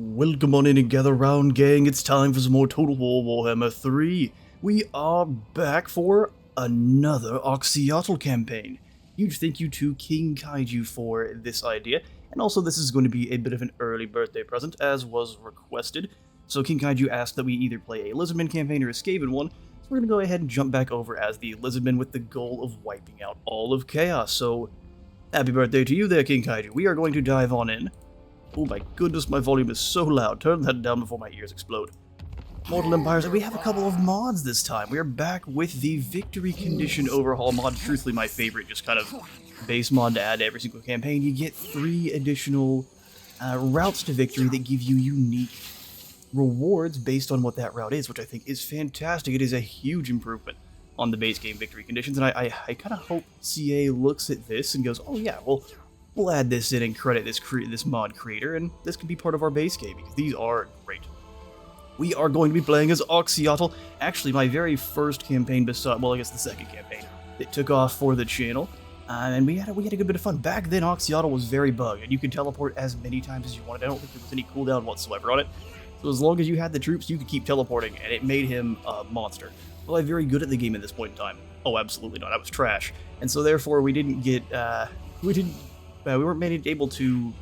Welcome on in and gather round, gang. It's time for some more Total War Warhammer 3. We are back for another Oxyotl campaign. Huge thank you to King Kaiju for this idea, and also this is going to be a bit of an early birthday present, as was requested. So King Kaiju asked that we either play a Lizardmen campaign or a Skaven one, so we're going to go ahead and jump back over as the Lizardmen with the goal of wiping out all of Chaos. So, happy birthday to you there, King Kaiju. We are going to dive on in. Oh my goodness, my volume is so loud. Turn that down before my ears explode. Mortal Empires, and we have a couple of mods this time. We are back with the Victory Condition Overhaul mod. Truthfully, my favorite, just kind of base mod to add to every single campaign. You get 3 additional routes to victory that give you unique rewards based on what that route is, which I think is fantastic. It is a huge improvement on the base game Victory Conditions, and I kind of hope CA looks at this and goes, oh yeah, well, we'll add this in and credit this mod creator, and this can be part of our base game, because these are great. We are going to be playing as Oxyotl. Actually, my very first campaign, well, I guess the second campaign, that took off for the channel, and we had a good bit of fun. Back then, Oxyotl was very bugged, and you could teleport as many times as you wanted. I don't think there was any cooldown whatsoever on it, so as long as you had the troops, you could keep teleporting, and it made him a monster. Was I very good at the game at this point in time? Oh, absolutely not. I was trash, and so therefore we didn't get, we weren't able to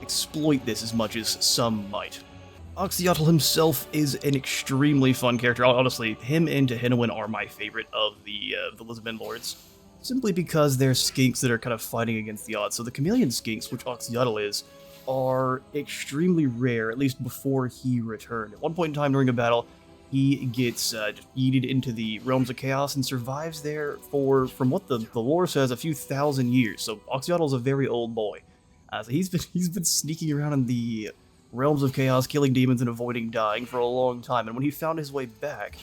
exploit this as much as some might. Oxyotl himself is an extremely fun character. Honestly, him and Tehinoan are my favorite of the Lizardmen Lords, simply because they're skinks that are kind of fighting against the odds. So the chameleon skinks, which Oxyotl is, are extremely rare, at least before he returned. At one point in time during a battle, he gets just yeeted into the realms of chaos and survives there for, from what the lore says, a few thousand years. So Oxyotl's a very old boy. So he's been sneaking around in the realms of chaos, killing demons and avoiding dying for a long time. And when he found his way back,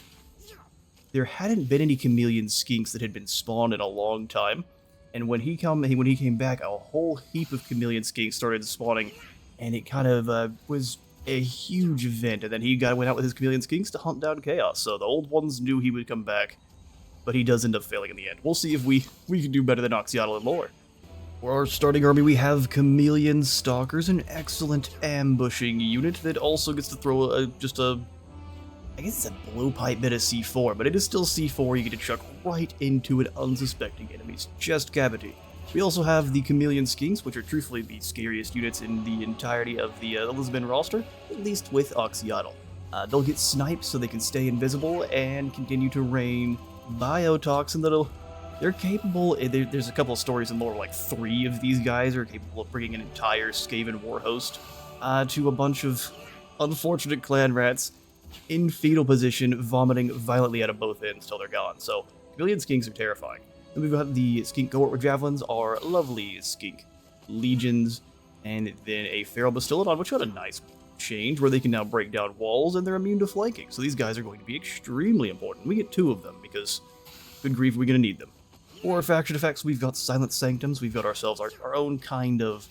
there hadn't been any chameleon skinks that had been spawned in a long time. And when he came back, a whole heap of chameleon skinks started spawning, and it kind of was a huge event, and then he went out with his chameleon skinks to hunt down chaos. So the old ones knew he would come back, but he does end up failing in the end. We'll see if we can do better than Oxyotl in lore. For our starting army, we have chameleon stalkers, an excellent ambushing unit that also gets to throw I guess it's a blowpipe bit of C4, but it is still C4. You get to chuck right into an unsuspecting enemy's chest cavity. We also have the chameleon skinks, which are truthfully the scariest units in the entirety of the Lizardmen roster, at least with Oxyotl. They'll get sniped so they can stay invisible and continue to rain biotoxin they're capable. There's a couple of stories in lore, like 3 of these guys are capable of bringing an entire Skaven war host to a bunch of unfortunate clan rats in fetal position, vomiting violently out of both ends till they're gone. So chameleon skinks are terrifying. Then we've got the skink cohort with javelins, our lovely skink legions, and then a feral bastillodon, which had a nice change where they can now break down walls and they're immune to flanking. So these guys are going to be extremely important. We get 2 of them because, good grief, we're going to need them. For our faction effects, we've got silent sanctums. We've got ourselves our own kind of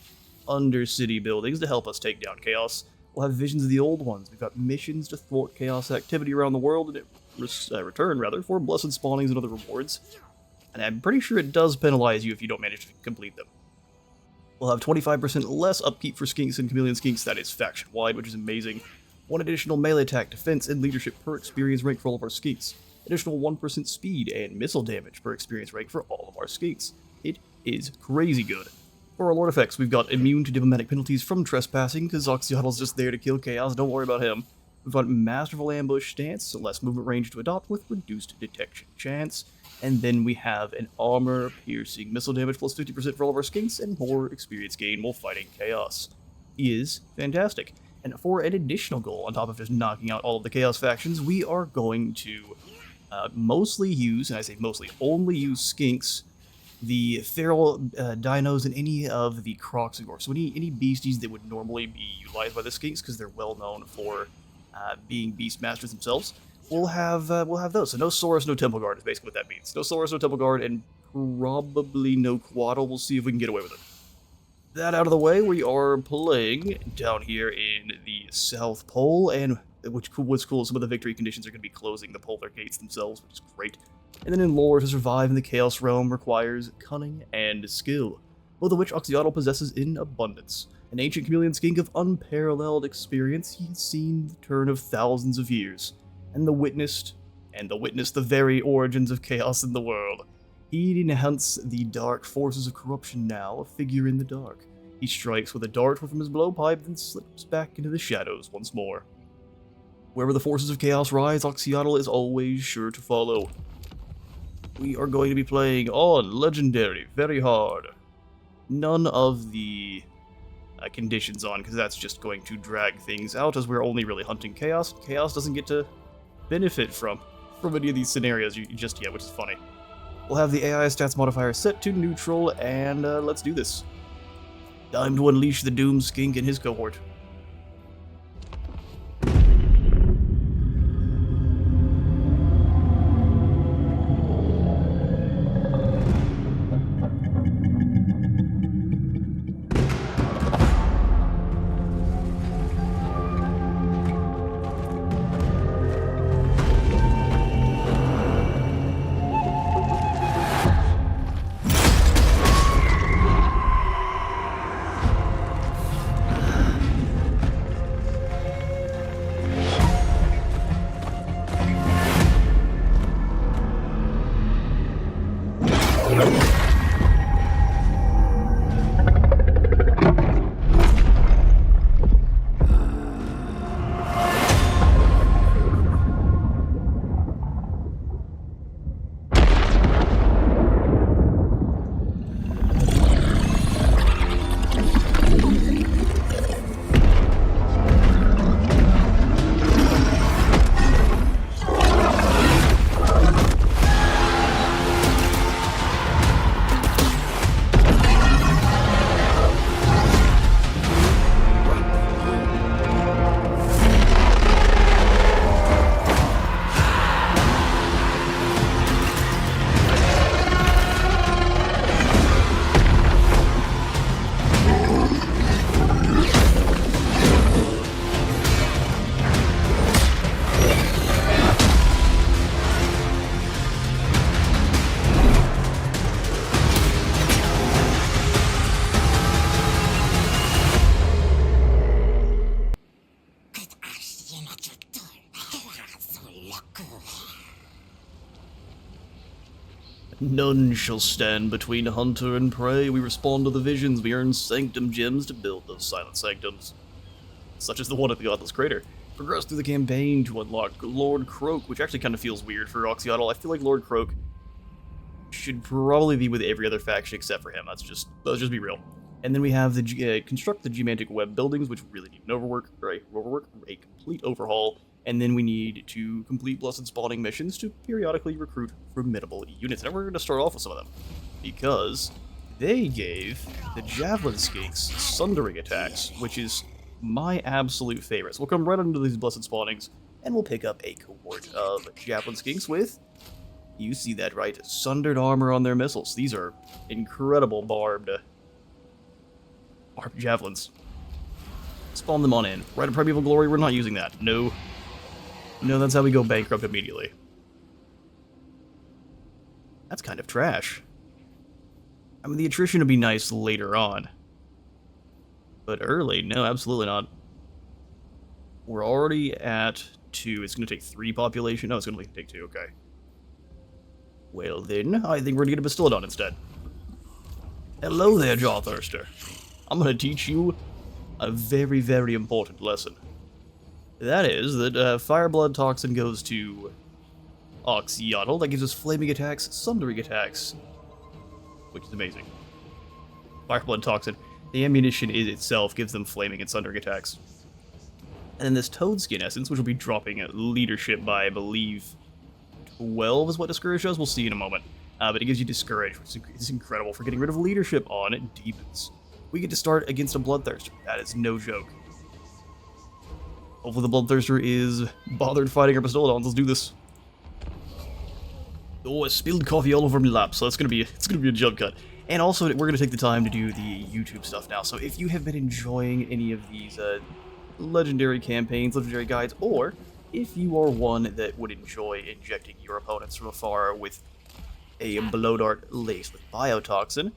undercity buildings to help us take down chaos. We'll have visions of the old ones. We've got missions to thwart chaos activity around the world, and return for blessed spawnings and other rewards. And I'm pretty sure it does penalize you if you don't manage to complete them. We'll have 25% less upkeep for skinks and chameleon skinks, that is faction-wide, which is amazing. 1 additional melee attack, defense, and leadership per experience rank for all of our skinks. Additional 1% speed and missile damage per experience rank for all of our skinks. It is crazy good. For our lord effects, we've got immune to diplomatic penalties from trespassing, because Oxyotl's just there to kill chaos, don't worry about him. We've got masterful ambush stance, so less movement range to adopt with reduced detection chance. And then we have an armor-piercing missile damage plus 50% for all of our skinks, and more experience gain while fighting chaos. He is fantastic. And for an additional goal, on top of just knocking out all of the chaos factions, we are going to mostly use, and I say mostly, only use skinks, the feral dinos, and any of the Croxagore. So any beasties that would normally be utilized by the skinks, because they're well known for being beast masters themselves. We'll have those. So no Saurus, no Temple Guard is basically what that means. No Saurus, no Temple Guard, and probably no Quaddle. We'll see if we can get away with it. That out of the way, we are playing down here in the South Pole, and what's cool, some of the victory conditions are going to be closing the polar gates themselves, which is great. And then in lore, to survive in the Chaos Realm requires cunning and skill, both of which Oxyotl possesses in abundance. An ancient chameleon skink of unparalleled experience, he has seen the turn of thousands of years, and witnessed the very origins of chaos in the world. He enhances the dark forces of corruption now, a figure in the dark. He strikes with a dart from his blowpipe, then slips back into the shadows once more. Wherever the forces of chaos rise, Oxyotl is always sure to follow. We are going to be playing on Legendary, very hard. None of the conditions on, because that's just going to drag things out, as we're only really hunting chaos. Chaos doesn't get to benefit from any of these scenarios just yet, which is funny. We'll have the AI stats modifier set to neutral, and let's do this. Time to unleash the Doom Skink and his cohort. None shall stand between hunter and prey. We respond to the visions. We earn sanctum gems to build those silent sanctums, such as the one at the Godless Crater. Progress through the campaign to unlock Lord Croak, which actually kind of feels weird for Oxyotl. I feel like Lord Croak should probably be with every other faction except for him. Let's just be real. And then we have the construct the geomantic web buildings, which really need an a complete overhaul. And then we need to complete Blessed Spawning missions to periodically recruit formidable units. And we're going to start off with some of them, because they gave the Javelin Skinks Sundering attacks, which is my absolute favorite. So we'll come right under these Blessed Spawnings, and we'll pick up a cohort of Javelin Skinks with, you see that right, sundered armor on their missiles. These are incredible barbed javelins. Spawn them on in. Right at Primeval Glory, we're not using that. No, that's how we go bankrupt immediately. That's kind of trash. I mean, the attrition would be nice later on. But early, no, absolutely not. We're already at 2. It's going to take 3 population. No, it's going to take 2, okay. Well then, I think we're going to get a Bastillodon instead. Hello there, Jawthirster. I'm going to teach you a very, very important lesson. That is that Fireblood Toxin goes to Oxyotl. That gives us flaming attacks, sundering attacks, which is amazing. Fireblood Toxin. The ammunition itself gives them flaming and sundering attacks. And then this Toadskin Essence, which will be dropping leadership by, I believe, 12 is what Discourage does. We'll see in a moment. But it gives you Discourage, which is incredible for getting rid of leadership on demons. We get to start against a Bloodthirster. That is no joke. Hopefully the Bloodthirster is bothered fighting our Bastillodons. Let's do this. Oh, I spilled coffee all over my lap, so it's gonna be a jump cut. And also, we're gonna take the time to do the YouTube stuff now. So if you have been enjoying any of these legendary campaigns, legendary guides, or if you are one that would enjoy injecting your opponents from afar with a blow dart laced with biotoxin,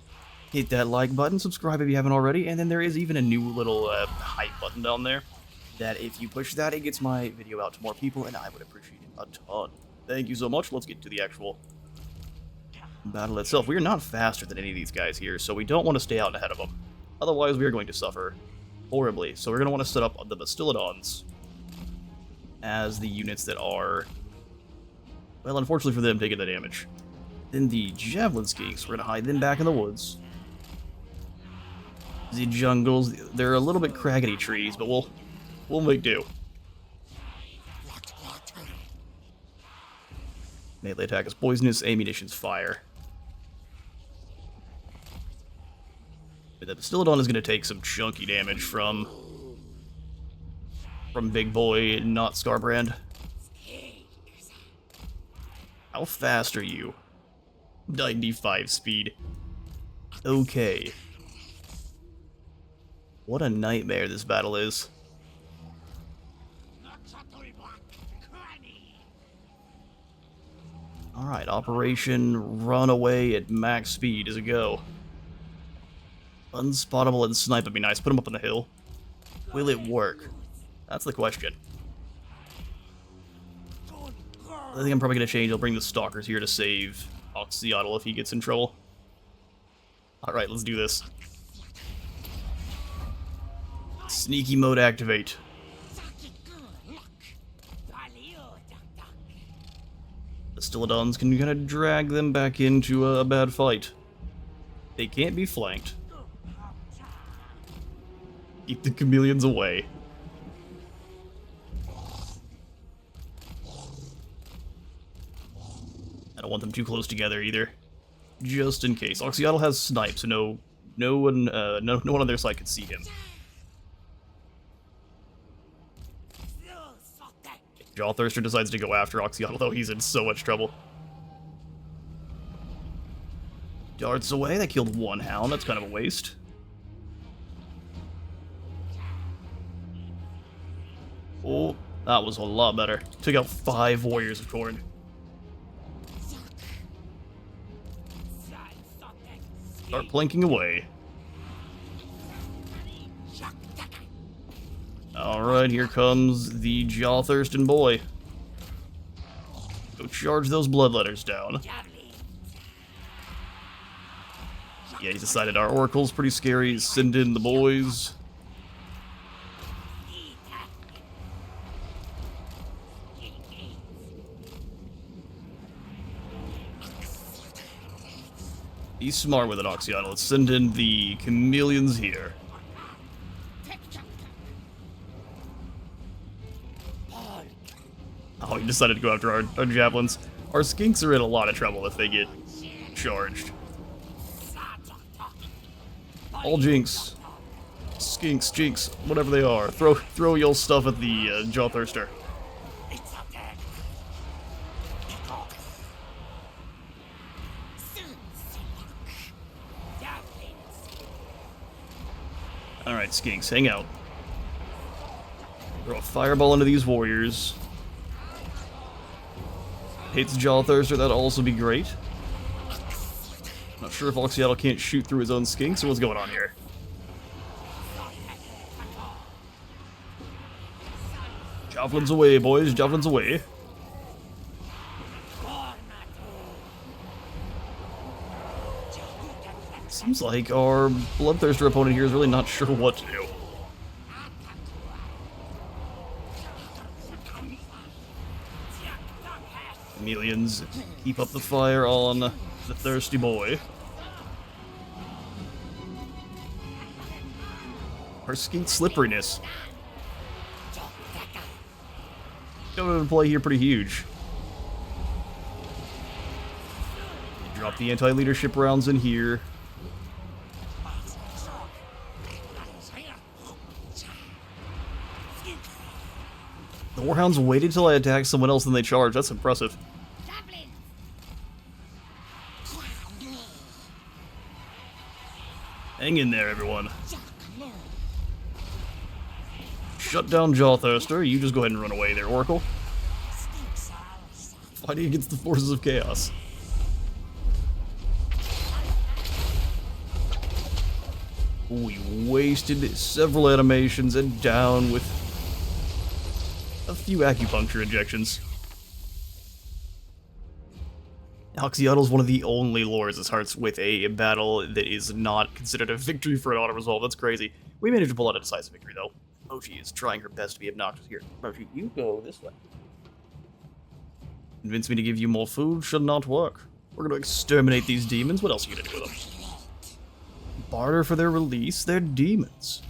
hit that like button, subscribe if you haven't already, and then there is even a new little hype button down there that if you push that, it gets my video out to more people, and I would appreciate it a ton. Thank you so much. Let's get to the actual battle itself. We are not faster than any of these guys here, so we don't want to stay out ahead of them. Otherwise, we are going to suffer horribly. So we're going to want to set up the Bastillodons as the units that are, well, unfortunately for them, taking the damage. Then the Javelin Skinks, we're going to hide them back in the woods. The jungles, they're a little bit craggedy trees, but we'll make do. Melee attack is poisonous, ammunition's fire. But the Bastillodon is going to take some chunky damage from Big Boy, not Scarbrand. How fast are you? 95 speed. Okay. What a nightmare this battle is. Alright, Operation Runaway at max speed as a go. Unspottable and snipe would be nice. Put him up on the hill. Will it work? That's the question. I think I'm probably going to change. I'll bring the Stalkers here to save Oxyotl if he gets in trouble. Alright, let's do this. Sneaky mode activate. The Bastillodons can kind of drag them back into a bad fight. They can't be flanked. Keep the chameleons away. I don't want them too close together either, just in case. Oxyotl has snipe, so no one on their side can see him. Jawthirster decides to go after Oxyotl, though he's in so much trouble. Darts away, that killed one hound, that's kind of a waste. Oh, that was a lot better. Took out 5 Warriors of Khorne. Start planking away. Alright, here comes the Jawthirsting boy. Go charge those bloodletters down. Yeah, he's decided our Oracle's pretty scary. Send in the boys. He's smart with an Oxyotl. Let's send in the chameleons here. Oh, he decided to go after our javelins. Our skinks are in a lot of trouble if they get charged. All jinx. Skinks, jinx, whatever they are. Throw your stuff at the Jawthirster. Alright, skinks, hang out. Throw a fireball into these warriors. Hits Jawthirster, that'll also be great. Not sure if Oxyotl can't shoot through his own skinks, or what's going on here. Javelins away, boys, javelins away. Seems like our Bloodthirster opponent here is really not sure what to do. Chameleons, keep up the fire on the thirsty boy. Our skink slipperiness. Going to play here pretty huge. Drop the anti-leadership rounds in here. The Warhounds waited till I attacked someone else and they charged. That's impressive. Hang in there, everyone. Shut down Jawthirster. You just go ahead and run away there, Oracle. Fighting against the forces of chaos. We wasted several animations and down with a few acupuncture injections. Oxyotl is one of the only lores that starts with a battle that is not considered a victory for an auto-resolve. That's crazy. We managed to pull out a decisive victory, though. Mochi is trying her best to be obnoxious here. Mochi, you go this way. Convince me to give you more food should not work. We're gonna exterminate these demons. What else are you gonna do with them? Barter for their release. They're demons.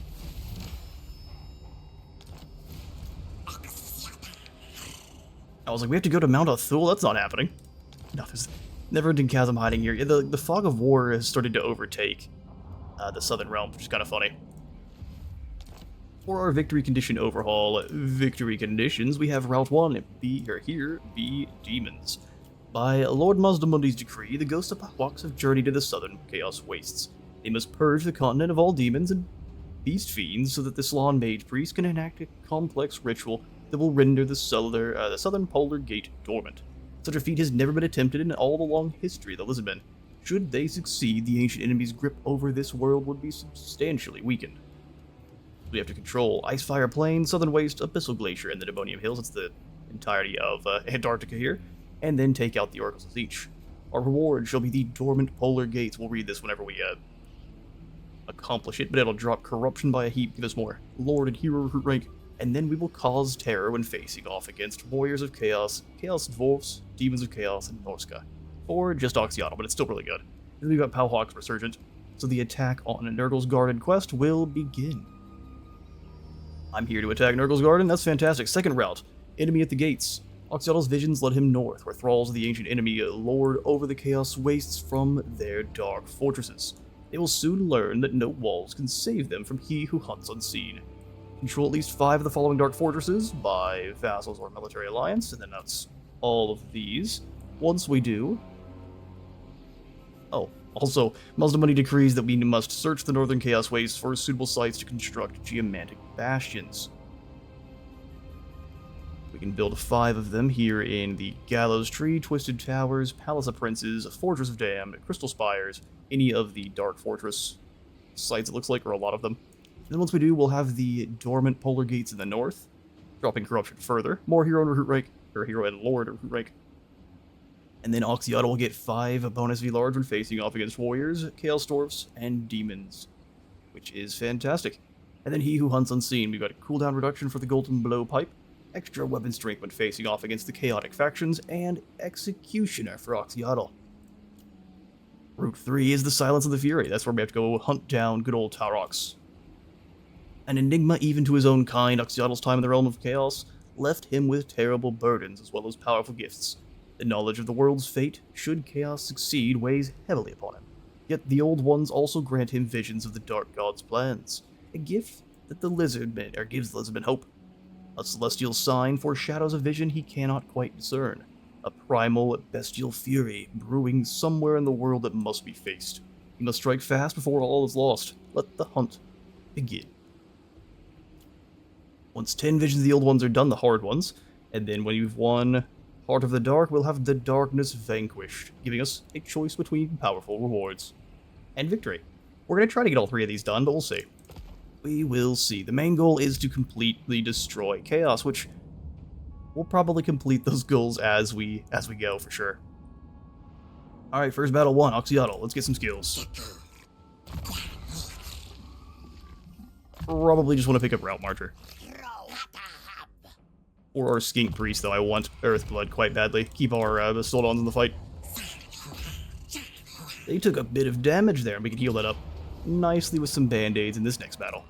I was like, we have to go to Mount Othul? That's not happening. No, there's never-ending chasm hiding here. The fog of war has started to overtake the southern realm, which is kind of funny. For our victory condition overhaul, victory conditions, we have Route 1, be demons. By Lord Mazdamundi's decree, the ghosts of Pahwaks have journeyed to the southern Chaos Wastes. They must purge the continent of all demons and beast fiends so that the Salon Mage Priest can enact a complex ritual that will render the southern polar gate dormant. Such a feat has never been attempted in all the long history of the Lizardmen. Should they succeed, the ancient enemy's grip over this world would be substantially weakened. We have to control Icefire Plain, Southern Waste, Abyssal Glacier, and the Devonian Hills. It's the entirety of Antarctica here. And then take out the Oracles of each. Our reward shall be the Dormant Polar Gates. We'll read this whenever we accomplish it, but it'll drop corruption by a heap, give us more Lord and Hero recruit rank, and then we will cause terror when facing off against Warriors of Chaos, Chaos Dwarfs, Demons of Chaos, and Norsca. Or just Oxyotl, but it's still really good. Then we've got Pahwak's Resurgent, so the attack on Nurgle's Garden quest will begin. I'm here to attack Nurgle's Garden, that's fantastic. Second route, enemy at the gates. Oxyotl's visions led him north, where thralls of the ancient enemy lord over the Chaos Wastes from their dark fortresses. They will soon learn that no walls can save them from he who hunts unseen. Control at least 5 of the following dark fortresses by vassals or military alliance, and then that's all of these. Once we do... Oh, also, Mazdamundi decrees that we must search the northern Chaos Wastes for suitable sites to construct geomantic bastions. We can build 5 of them here in the Gallows Tree, Twisted Towers, Palace of Princes, Fortress of Damned, Crystal Spires, any of the Dark Fortress sites it looks like, or a lot of them. Then once we do, we'll have the Dormant Polar Gates in the north, dropping corruption further, more Hero and Recruit rank, or Hero and Lord Recruit rank. And then Oxyotl will get 5 bonus V-Large when facing off against Warriors, Chaos Dwarfs, and Demons, which is fantastic. And then He Who Hunts Unseen, we've got a cooldown reduction for the Golden Blowpipe, extra weapon strength when facing off against the chaotic factions, and Executioner for Oxyotl. Route 3 is the Silence of the Fury. That's where we have to go hunt down good old Taurox. An enigma even to his own kind, Oxyotl's time in the realm of chaos left him with terrible burdens as well as powerful gifts. The knowledge of the world's fate, should chaos succeed, weighs heavily upon him. Yet the Old Ones also grant him visions of the Dark God's plans, a gift that gives the Lizardmen hope. A celestial sign foreshadows a vision he cannot quite discern. A primal, bestial fury brewing somewhere in the world that must be faced. He must strike fast before all is lost. Let the hunt begin. Once 10 visions of the Old Ones are done, the hard ones, and then when you've won Heart of the Dark, we'll have the darkness vanquished, giving us a choice between powerful rewards and victory. We're going to try to get all 3 of these done, but we'll see. We will see. The main goal is to completely destroy Chaos, which we'll probably complete those goals as we go, for sure. Alright, first battle 1, Oxyotl. Let's get some skills. Probably just want to pick up Route Marcher. Or our Skink Priest, though. I want Earthblood quite badly. Keep our Soldons in the fight. They took a bit of damage there, and we can heal that up nicely with some band-aids in this next battle.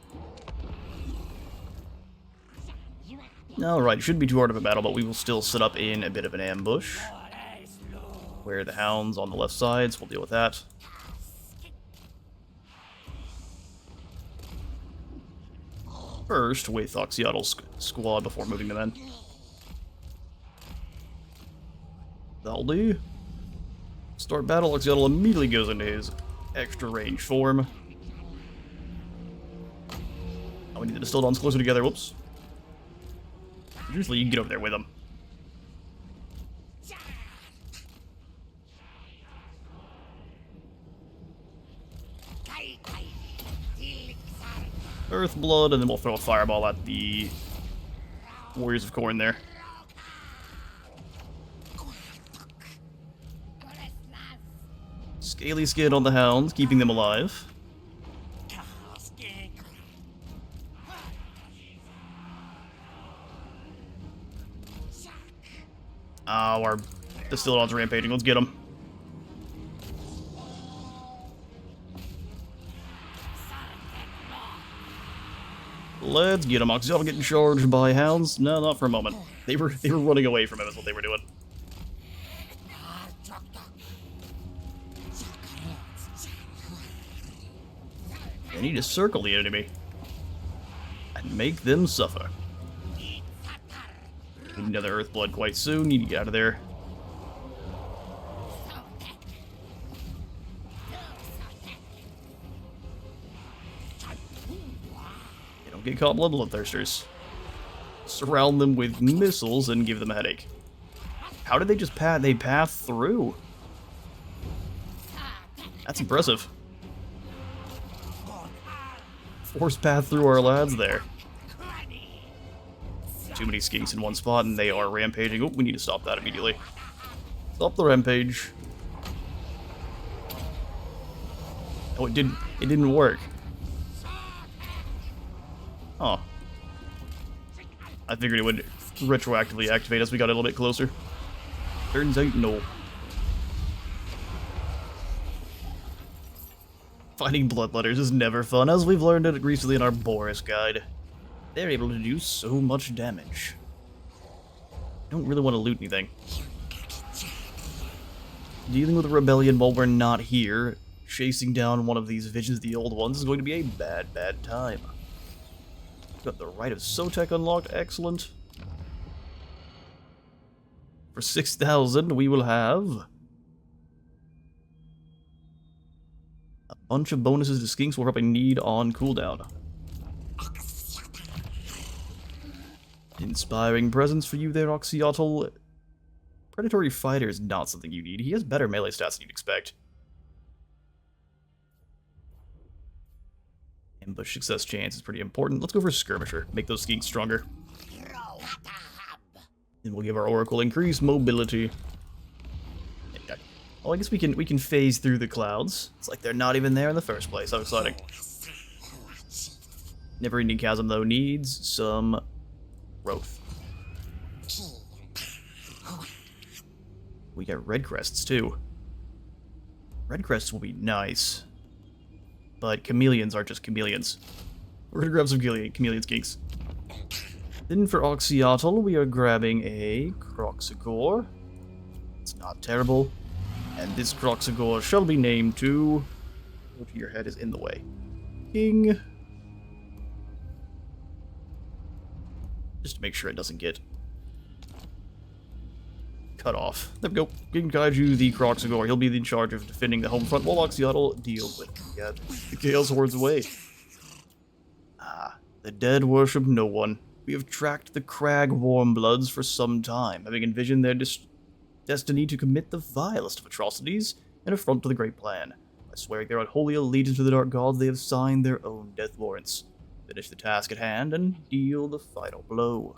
Alright, shouldn't be too hard of a battle, but we will still set up in a bit of an ambush. Where the Hounds on the left sides, we'll deal with that. First, with Oxyotl's squad before moving them in. That'll do. Start battle, Oxyotl immediately goes into his extra range form. Oh, we need the Distildons closer together, whoops. Usually you can get over there with them. Earthblood, and then we'll throw a fireball at the Warriors of Khorne there. Scaly skin on the hounds, keeping them alive. Oh, our Distillodons are rampaging. Let's get them. Let's get them. Oxyotl getting charged by hounds? No, not for a moment. They were running away from him is what they were doing. I need to circle the enemy and make them suffer. Need another Earthblood quite soon. Need to get out of there. They don't get caught bloodthirsters. Surround them with missiles and give them a headache. How did they just path? They path through. That's impressive. Force path through our lads there. Too many skinks in one spot and they are rampaging. Oh, we need to stop that immediately. Stop the rampage. Oh, it didn't work. Oh. I figured it would retroactively activate as we got a little bit closer. Turns out, no. Fighting bloodletters is never fun, as we've learned it recently in our Boris guide. They're able to do so much damage. I don't really want to loot anything. Dealing with a rebellion while we're not here, chasing down one of these visions of the old ones, is going to be a bad, bad time. Got the Rite of Sotek unlocked, excellent. For 6,000, we will have a bunch of bonuses to skinks we'll probably need on cooldown. Inspiring presence for you there, Oxyotl. Predatory Fighter is not something you need. He has better melee stats than you'd expect. Ambush success chance is pretty important. Let's go for Skirmisher. Make those skinks stronger. And we'll give our Oracle increased mobility. Oh, I guess we can phase through the clouds. It's like they're not even there in the first place. How exciting. Never-ending Chasm, though, needs some growth. We got red crests, too. Red crests will be nice. But chameleons aren't just chameleons. We're gonna grab some chameleon skinks. Then for Oxyotl, we are grabbing a Croxagore. It's not terrible. And this Croxagore shall be named to... Go to your head is in the way. King. Just to make sure it doesn't get cut off. There we go. King Kaiju, the Croxagore. He'll be in charge of defending the home front while Oxyotl deals with the Chaos Horde's away. Ah, the dead worship no one. We have tracked the Crag Warmbloods for some time, having envisioned their destiny to commit the vilest of atrocities in affront to the Great Plan. By swearing their unholy allegiance to the Dark Gods, they have signed their own death warrants. Finish the task at hand and deal the final blow.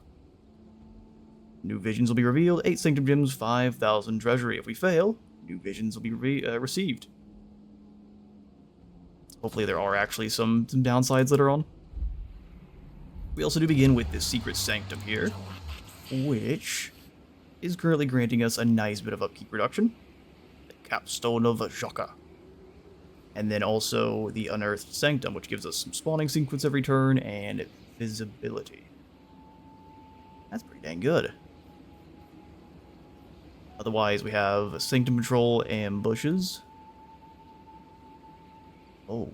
New visions will be revealed, 8 Sanctum Gems, 5,000 treasury. If we fail, new visions will be received. Hopefully there are actually some downsides later on. We also do begin with this secret sanctum here, which is currently granting us a nice bit of upkeep reduction. The Capstone of Joka. And then also the Unearthed Sanctum, which gives us some spawning sequence every turn and visibility. That's pretty dang good. Otherwise, we have Sanctum Patrol ambushes. Oh.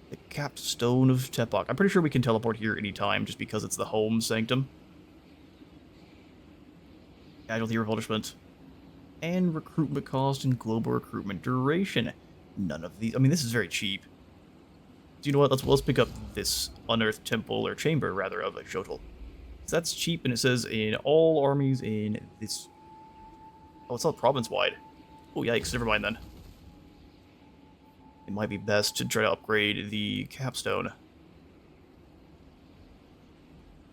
The Capstone of Tepok. I'm pretty sure we can teleport here anytime just because it's the home sanctum. Casualty replenishment. And recruitment cost and global recruitment duration. None of these. I mean, this is very cheap. So you know what? Let's pick up this Unearthed Temple, or Chamber, rather, of Oxyotl. So that's cheap, and it says in all armies in this... Oh, it's not province-wide. Oh, yikes. Never mind, then. It might be best to try to upgrade the Capstone.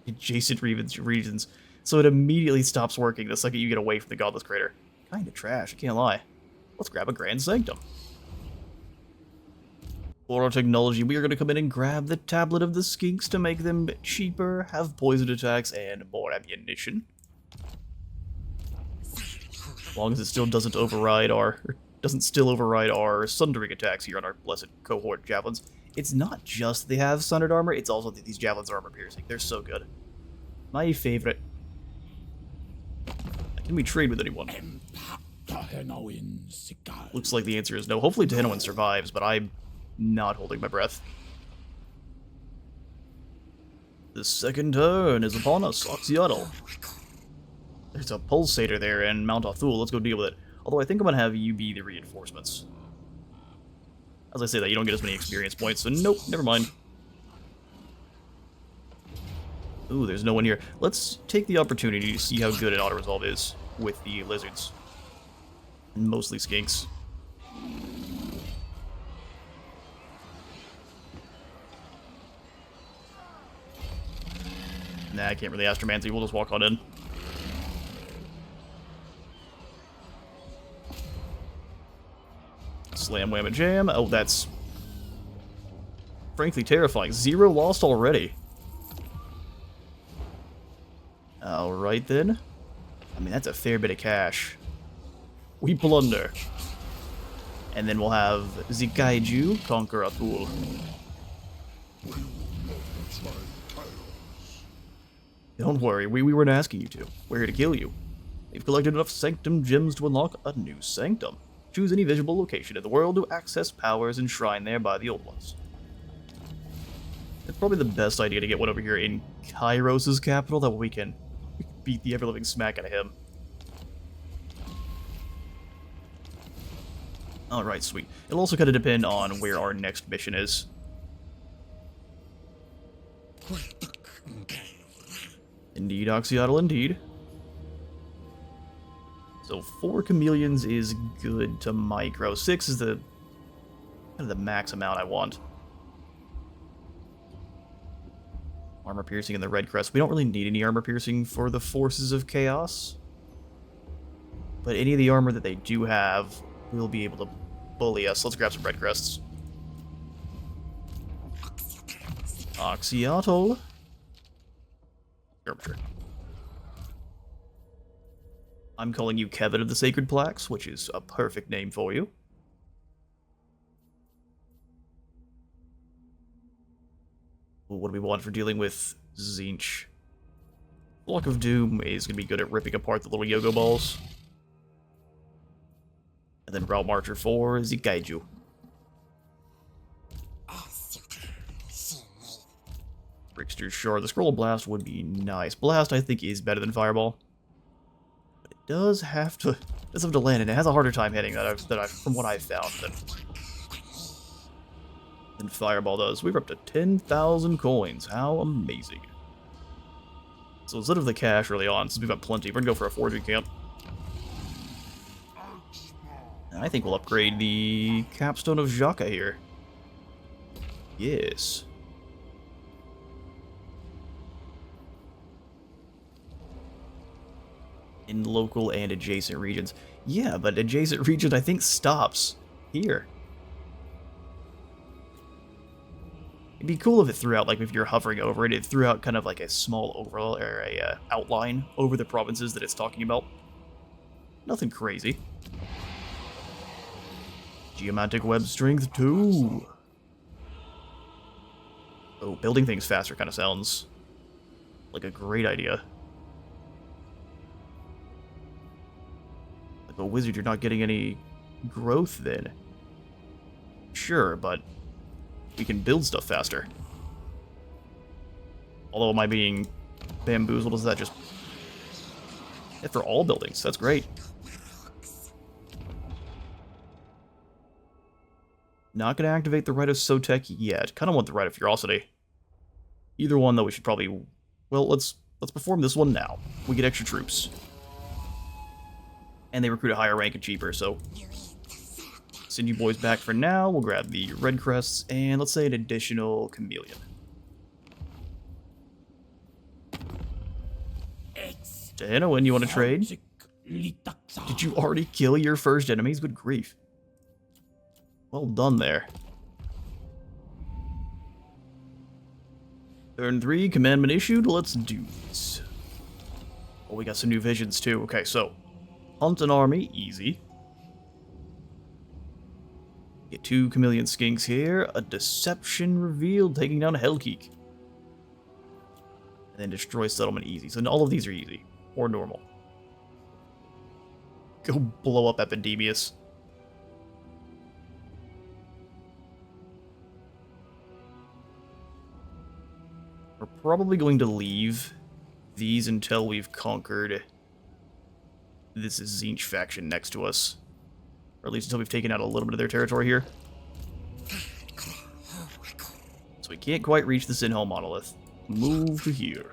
adjacent regions, so it immediately stops working the second you get away from the Godless Crater. Kinda trash, I can't lie. Let's grab a Grand Sanctum. For our technology, we are going to come in and grab the Tablet of the Skinks to make them cheaper, have poisoned attacks, and more ammunition. As long as it still doesn't still override our sundering attacks here on our blessed cohort javelins. It's not just they have sundered armor, it's also that these javelins are armor piercing. They're so good. My favorite. Can we trade with anyone? Looks like the answer is no. Hopefully Tehenoin survives, but I'm not holding my breath. The second turn is upon us, Oxyotl. There's a pulsator there and Mount Othul. Let's go deal with it. Although I think I'm going to have you be the reinforcements. As I say that, you don't get as many experience points, so nope, never mind. Ooh, there's no one here. Let's take the opportunity to see how good an auto-resolve is with the lizards. And mostly skinks. Nah, I can't really astromancy. We'll just walk on in. Slam, wham, and jam. Oh, that's frankly terrifying. 0 lost already. Alright then. I mean, that's a fair bit of cash. We plunder. And then we'll have Zikaiju conquer Athul. Don't worry, we weren't asking you to. We're here to kill you. We've collected enough Sanctum gems to unlock a new Sanctum. Choose any visible location in the world to access powers enshrined there by the old ones. It's probably the best idea to get one over here in Kairos' capital, that way we can beat the ever-living smack out of him. Alright, sweet. It'll also kind of depend on where our next mission is. Indeed, Oxyotl, indeed. So 4 chameleons is good to micro. 6 is the kind of the max amount I want. Armor piercing and the red crest. We don't really need any armor piercing for the forces of chaos. But any of the armor that they do have will be able to bully us. Let's grab some red crests. Oxyotl. Skirmisher. I'm calling you Kevin of the Sacred Plaques, which is a perfect name for you. What do we want for dealing with Tzeentch? Block of Doom is going to be good at ripping apart the little Yogo balls. And then Route Marcher 4 is Zikaiju. Trickster, sure. The Scroll of Blast would be nice. Blast, I think, is better than Fireball. But it does have to land, and it has a harder time hitting from what I've found than Fireball does. We're up to 10,000 coins. How amazing. So instead of the cash early on, since we've got plenty, we're going to go for a foraging camp. And I think we'll upgrade the Capstone of Jaka here. Yes. In local and adjacent regions. Yeah, but adjacent region I think stops here. It'd be cool if it threw out, like if you're hovering over it, it threw out kind of like a small overall or a outline over the provinces that it's talking about. Nothing crazy. Geomantic web strength 2. Oh, building things faster kind of sounds like a great idea. Like a wizard, you're not getting any growth then. Sure, but we can build stuff faster. Although am I being bamboozled? Is that just... Yeah, for all buildings, that's great. Not going to activate the Rite of Sotek yet. Kind of want the Rite of Ferocity. Either one, though, we should probably... Well, let's perform this one now. We get extra troops. And they recruit a higher rank and cheaper, so... Send you boys back for now. We'll grab the red crests, and let's say an additional chameleon. Dana, you want to trade? Did you already kill your first enemies? Good grief. Well done there. Turn 3, commandment issued. Let's do this. Oh, we got some new visions too. Okay, so hunt an army, easy. Get 2 chameleon skinks here. A deception revealed, taking down a Hellkeek. And then destroy settlement, easy. So all of these are easy or normal. Go blow up Epidemius. We're probably going to leave these until we've conquered this Tzeentch faction next to us. Or at least until we've taken out a little bit of their territory here. So we can't quite reach the Sinhall monolith. Move to here.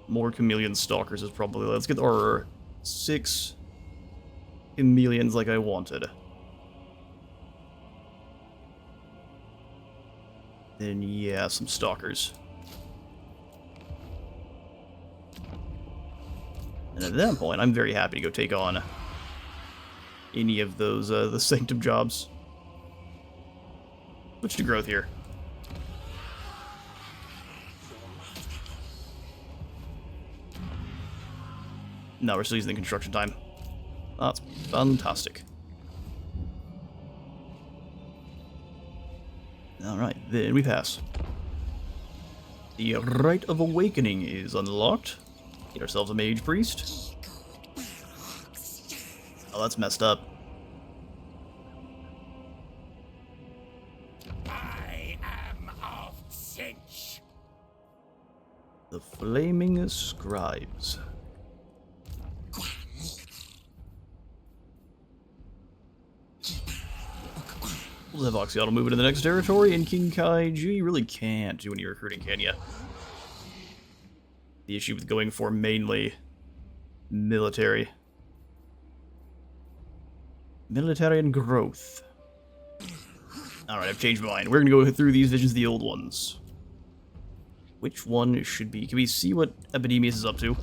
More chameleon stalkers is probably... Let's get our 6 chameleons like I wanted. Then, yeah, some stalkers. And at that point, I'm very happy to go take on any of those, the Sanctum jobs. Switch to growth here. No, we're still using the construction time. That's fantastic. Alright, then we pass. The Rite of Awakening is unlocked. Get ourselves a Mage Priest. Oh, that's messed up. I am of Tzeentch. The Flaming Scribes. We'll have Oxyotl move into the next territory, and King Kaiju, you really can't do any recruiting, can ya? The issue with going for mainly military. Military and growth. Alright, I've changed my mind. We're gonna go through these visions, the old ones. Which one should be? Can we see what Epidemius is up to?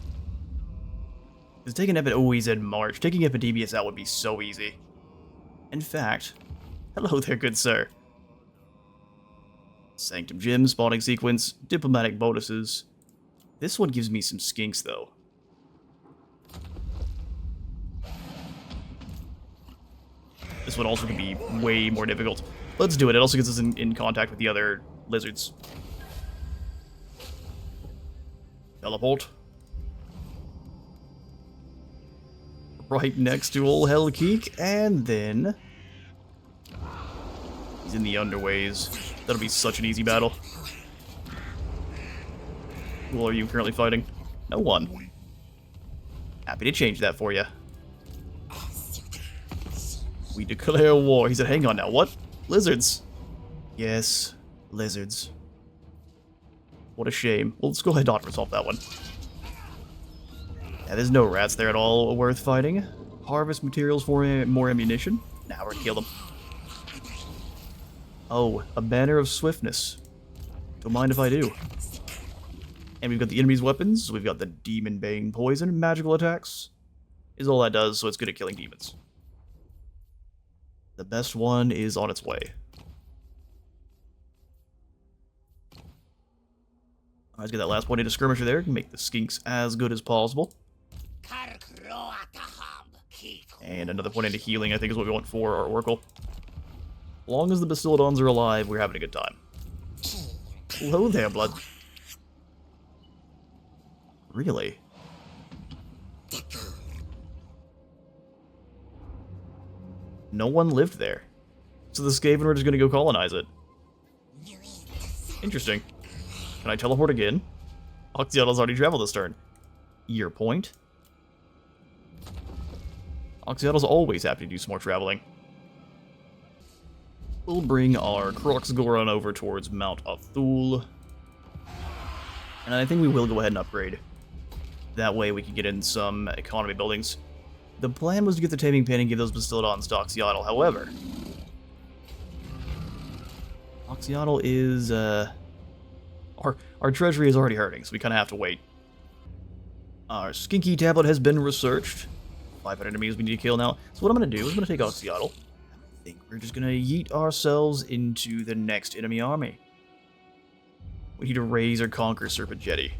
Because taking oh, he's in March. Taking Epidemius out would be so easy. In fact... Hello there, good sir. Sanctum Gym, spawning sequence, diplomatic bonuses. This one gives me some skinks, though. This one also could be way more difficult. Let's do it. It also gets us in contact with the other lizards. Teleport. Right next to old Hellkeek, and then... He's in the underways. That'll be such an easy battle. Who are you currently fighting? No one. Happy to change that for you. We declare war. He said, hang on now, what? Lizards. Yes, lizards. What a shame. Well, let's go ahead and resolve that one. Yeah, there's no rats there at all worth fighting. Harvest materials for more ammunition. Now we're gonna kill them. Oh, a banner of swiftness. Don't mind if I do. And we've got the enemy's weapons. We've got the Demon Bane poison. Magical attacks is all that does, so it's good at killing demons. The best one is on its way. Let's get that last point into skirmisher there. Make the skinks as good as possible. And another point into healing, I think, is what we want for our Oracle. As long as the Bastiladons are alive, we're having a good time. Hello there, blood. Really? No one lived there. So the Skaven are just gonna go colonize it. Interesting. Can I teleport again? Oxyotl's already traveled this turn. Your point? Oxyotl's always happy to do some more traveling. We'll bring our Croxgoron over towards Mount Othul. And I think we will go ahead and upgrade. That way we can get in some economy buildings. The plan was to get the Taming Pin and give those Bastillodons to Oxyotl. However, Oxyotl is, our treasury is already hurting, so we kind of have to wait. Our Skinky tablet has been researched. 500 enemies we need to kill now. So what I'm going to do is I'm going to take Oxyotl. I think we're just going to yeet ourselves into the next enemy army. We need to raise or conquer Serpent Jetty.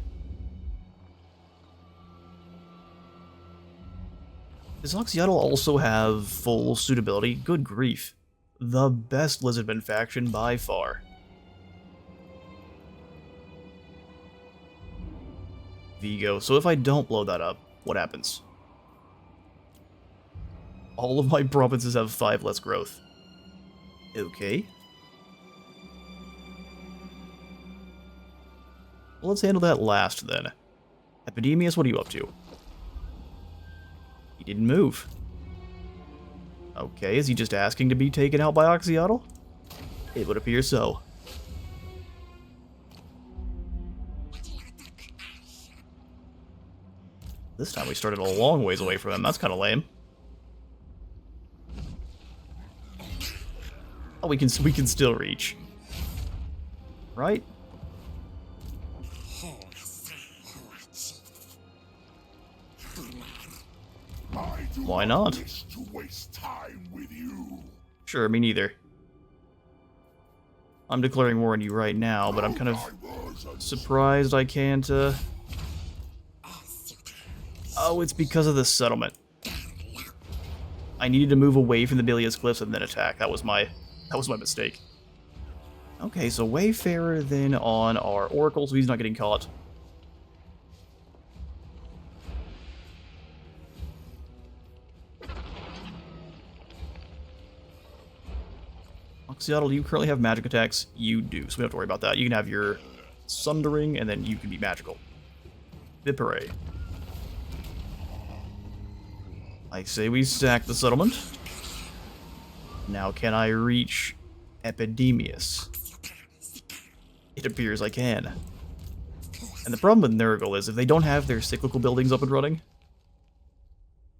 Does Oxyotl also have full suitability? Good grief. The best Lizardmen faction by far. Vigo. So if I don't blow that up, what happens? All of my provinces have 5 less growth. Okay. Well, let's handle that last then. Epidemius, what are you up to? He didn't move. Okay, is he just asking to be taken out by Oxyotl? It would appear so. This time we started a long ways away from him. That's kind of lame. Oh, we can still reach. Right? Why not? To waste time with you. Sure, me neither. I'm declaring war on you right now, but I'm kind of surprised I can't, Oh, it's because of the settlement. I needed to move away from the Bilious Cliffs and then attack. That was my mistake. Okay, so Wayfarer then on our Oracle, so he's not getting caught. Oxyotl, do you currently have magic attacks? You do, so we don't have to worry about that. You can have your Sundering, and then you can be magical. Vipere. I say we sack the settlement. Now can I reach Epidemius? It appears I can. And the problem with Nurgle is if they don't have their cyclical buildings up and running,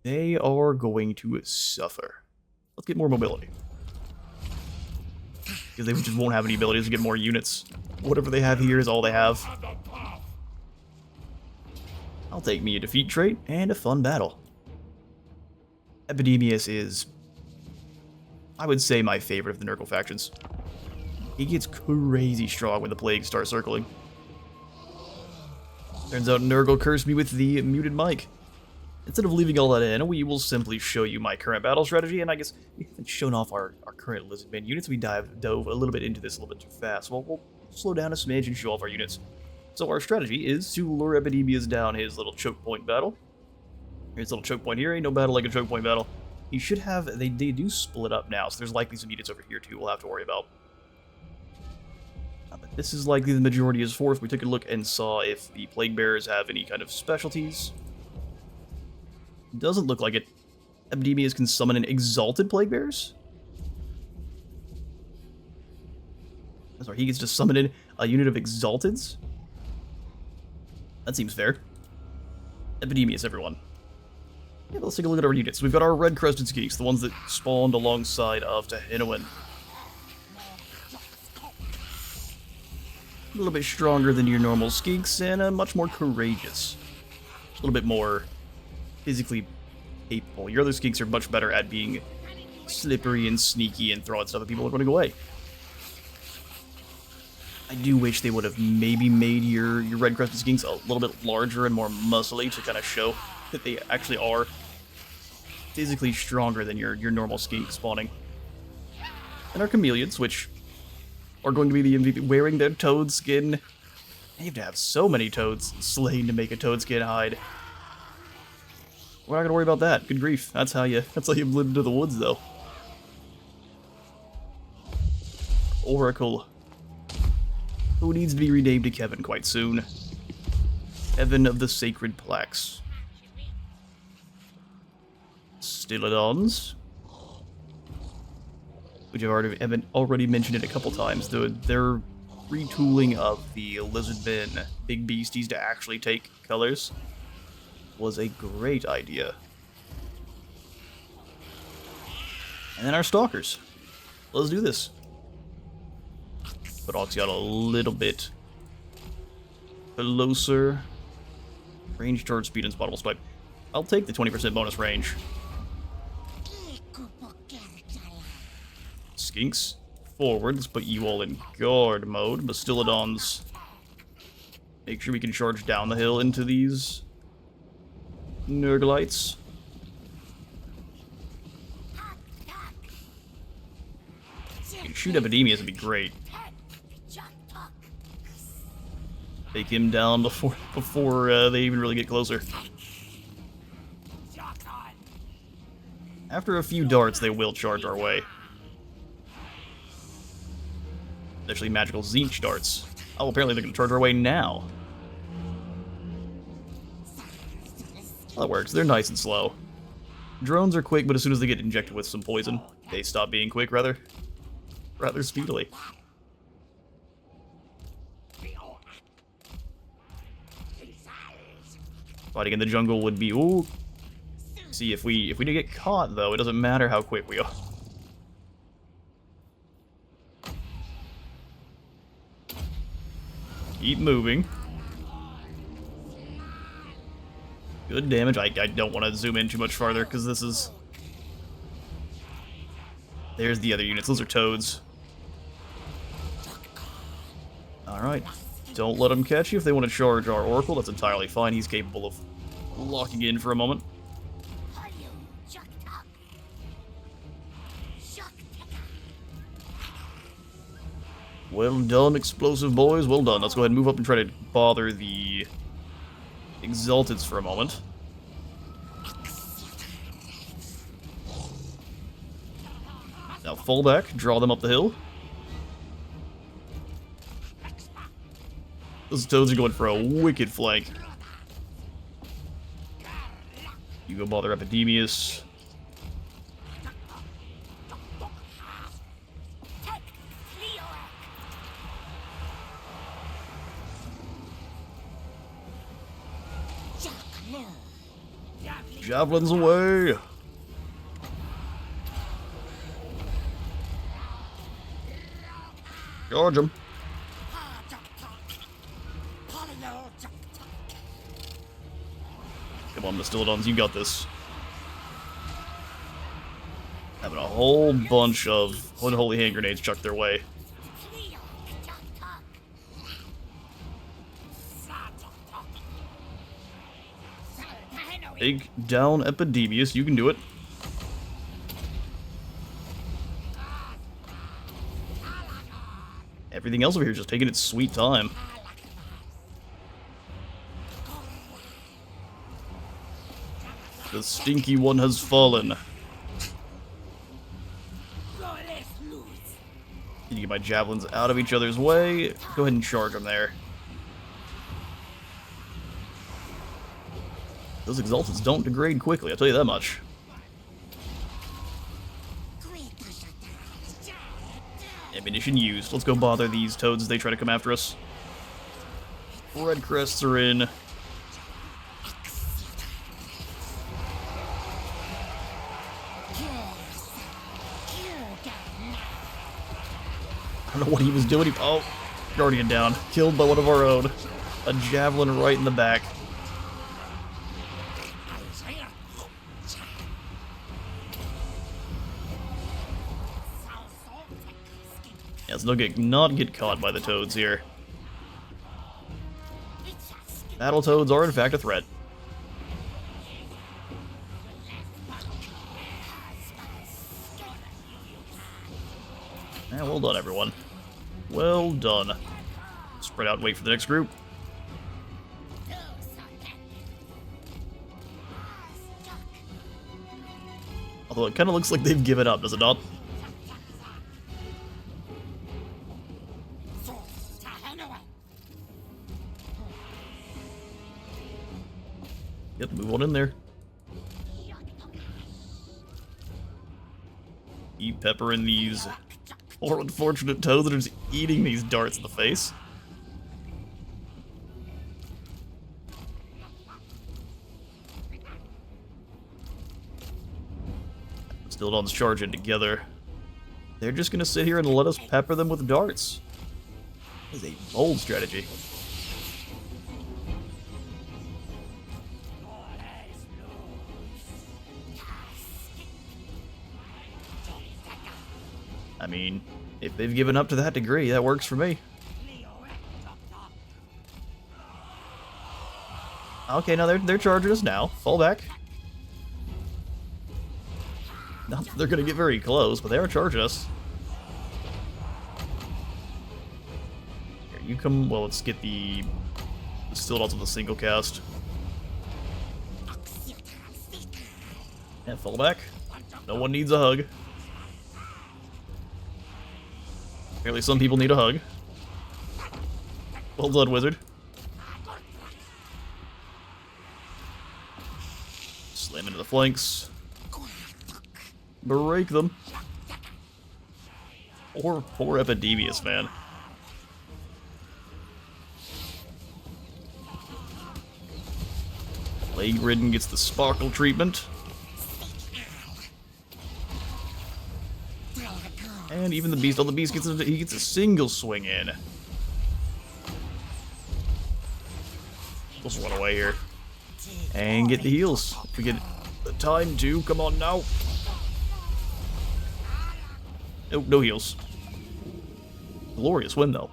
they are going to suffer. Let's get more mobility. Because they just won't have any abilities to get more units. Whatever they have here is all they have. I'll take me a defeat trait and a fun battle. Epidemius is, I would say, my favorite of the Nurgle factions. He gets crazy strong when the plagues start circling. Turns out Nurgle cursed me with the muted mic. Instead of leaving all that in, we will simply show you my current battle strategy, and I guess we haven't shown off our current Lizardmen units. We dove a little bit into this a little bit too fast. Well, we'll slow down a smidge and show off our units. So our strategy is to lure Epidemius down his little choke point battle. Here's a little choke point here. Ain't no battle like a choke point battle. He should have... They do split up now, so there's likely some units over here, too, we'll have to worry about. But this is likely the majority of his force. We took a look and saw if the Plague Bearers have any kind of specialties. Doesn't look like it. Epidemius can summon an Exalted Plague Bearers? Sorry, he gets to summon in a unit of Exalteds? That seems fair. Epidemius, everyone. Yeah, let's take a look at our units. We've got our red-crested skinks, the ones that spawned alongside of Tahinoan. A little bit stronger than your normal skinks, and much more courageous. A little bit more physically capable. Your other skinks are much better at being slippery and sneaky and throwing stuff at people and running away. I do wish they would have maybe made your red-crested skinks a little bit larger and more muscly to kind of show that they actually are physically stronger than your normal skink spawning. And our chameleons, which are going to be the MVP, wearing their toad skin. You have to have so many toads slain to make a toad skin hide. We're not gonna worry about that. Good grief. That's how you live into the woods, though. Oracle, who needs to be renamed to Kevin quite soon. Kevin of the Sacred Plaques. Stylodons, which I've already mentioned it a couple times. Their retooling of the Lizardmen big beasties to actually take colors was a great idea. And then our stalkers. Let's do this. Put Oxyotl a little bit closer. Range, charge, speed, and spottable swipe. I'll take the 20% bonus range. Skinks, forward. Let's put you all in guard mode. Bastillodons. Make sure we can charge down the hill into these Nurglites. Shoot Epidemius would be great. Take him down before they even really get closer. After a few darts, they will charge our way. Especially magical Zinch darts. Oh, apparently they're going to charge our way now. Well, that works. They're nice and slow. Drones are quick, but as soon as they get injected with some poison, they stop being quick, rather speedily. Fighting in the jungle would be... Ooh. See, if we do get caught, though, it doesn't matter how quick we are. Keep moving. Good damage. I don't want to zoom in too much farther, because this is... There's the other units. Those are toads. Alright. Don't let them catch you. If they want to charge our Oracle, that's entirely fine. He's capable of locking in for a moment. Well done, explosive boys. Well done. Let's go ahead and move up and try to bother the Exalteds for a moment. Now fall back, draw them up the hill. Those toads are going for a wicked flank. You go bother Epidemius. Javelins away! Charge him. Come on, Bastillodons, you got this. Having a whole bunch of unholy hand grenades chucked their way. Take down Epidemius, you can do it. Everything else over here is just taking its sweet time. The stinky one has fallen. Can you get my javelins out of each other's way? Go ahead and charge them there. Those Exalteds don't degrade quickly, I'll tell you that much. Ammunition used. Let's go bother these toads as they try to come after us. Red crests are in. I don't know what he was doing. Oh, Guardian down. Killed by one of our own. A javelin right in the back. Let's not get caught by the toads here. Battle toads are in fact a threat. Well done, everyone. Well done. Spread out and wait for the next group. Although it kind of looks like they've given up, does it not? Yep, move on in there. Keep peppering these poor unfortunate toads that are just eating these darts in the face. Stildon's charging together. They're just gonna sit here and let us pepper them with darts. That is a bold strategy. I mean, if they've given up to that degree, that works for me. Okay, now they're charging us now. Fall back. Not that they're gonna get very close, but they are charging us. Here, you come. Well, let's get the Stildons with a single cast. And fall back. No one needs a hug. Apparently some people need a hug. Well done, wizard. Slam into the flanks. Break them. Poor Epidemius, man. Plague Ridden gets the sparkle treatment. And even the beast, the beast gets a single swing in. Let's run away here. And get the heals. If we get the time to, come on now. Nope, no heals. Glorious win though.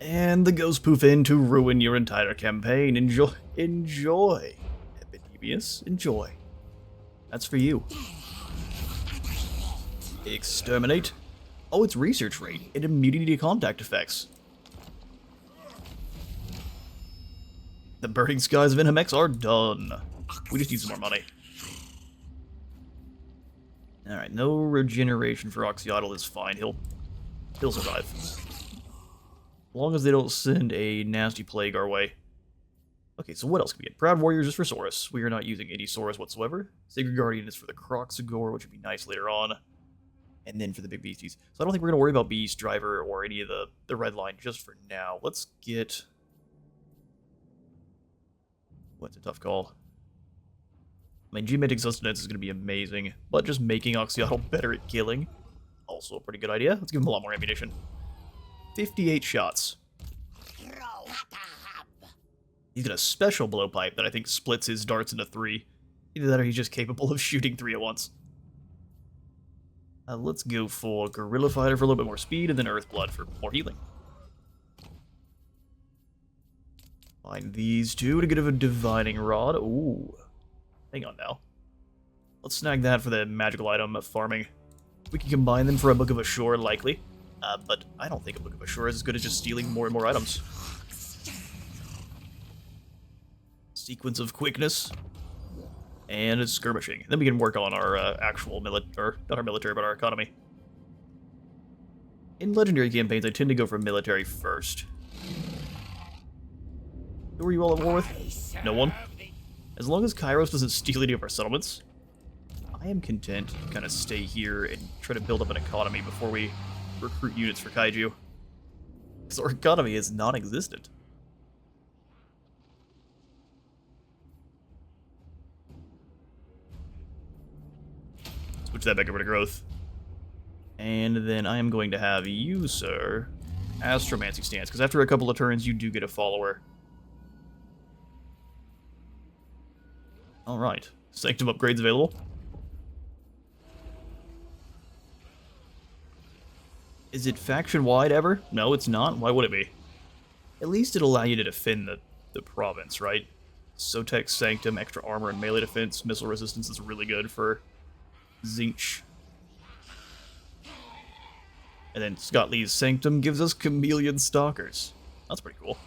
And the ghost poof in to ruin your entire campaign. Enjoy. Epidemius, enjoy. That's for you. Exterminate. Oh, it's research rate and immunity to contact effects. The burning skies of Inhamex are done. We just need some more money. Alright, no regeneration for Oxyotl is fine. He'll survive. As long as they don't send a nasty plague our way. Okay, so what else can we get? Proud Warriors is for Saurus. We are not using any Saurus whatsoever. Sacred Guardian is for the Croxagore, which would be nice later on. And then for the big beasties. So I don't think we're going to worry about Beast, Driver, or any of the red line just for now. Let's get... What's a tough call? I mean, Geomantic Sustenance is going to be amazing, but just making Oxyotl better at killing, also a pretty good idea. Let's give him a lot more ammunition. 58 shots. He's got a special blowpipe that I think splits his darts into 3. Either that or he's just capable of shooting 3 at once. Let's go for Gorilla Fighter for a little bit more speed, and then Earthblood for more healing. Find these two to get a Divining Rod. Ooh. Hang on now. Let's snag that for the magical item of farming. We can combine them for a Book of Ashore, likely. But I don't think a Book of Ashore is as good as just stealing more and more items. Sequence of quickness. And it's skirmishing. Then we can work on our actual military, not our military, but our economy. In legendary campaigns, I tend to go for military first. Who are you all at war with? No one. As long as Kairos doesn't steal any of our settlements, I am content to kind of stay here and try to build up an economy before we recruit units for Kaiju. Because our economy is non-existent. Switch that back over to growth. And then I am going to have you, sir, Astromancy stance, because after a couple of turns, you do get a follower. Alright. Sanctum upgrades available. Is it faction-wide ever? No, it's not. Why would it be? At least it'll allow you to defend the province, right? Sotek's Sanctum, extra armor and melee defense, missile resistance is really good for Zinch. And then Scott Lee's Sanctum gives us Chameleon Stalkers. That's pretty cool.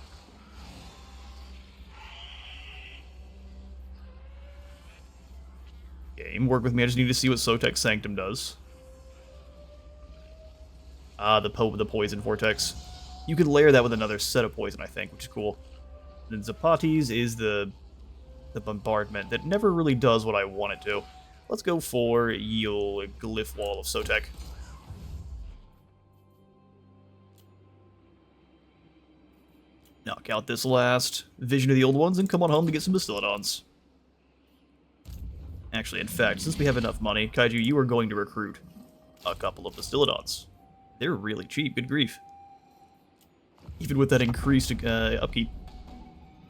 Game, work with me. I just need to see what Sotek's Sanctum does. The Poison Vortex. You could layer that with another set of poison, I think, which is cool. And then Zapati's is the Bombardment that never really does what I want it to. Let's go for Yeel Glyph Wall of Sotek. Knock out this last Vision of the Old Ones and come on home to get some Bastillodons. Actually, in fact, since we have enough money, Kaiju, you are going to recruit a couple of Bastillodons. They're really cheap, good grief. Even with that increased upkeep.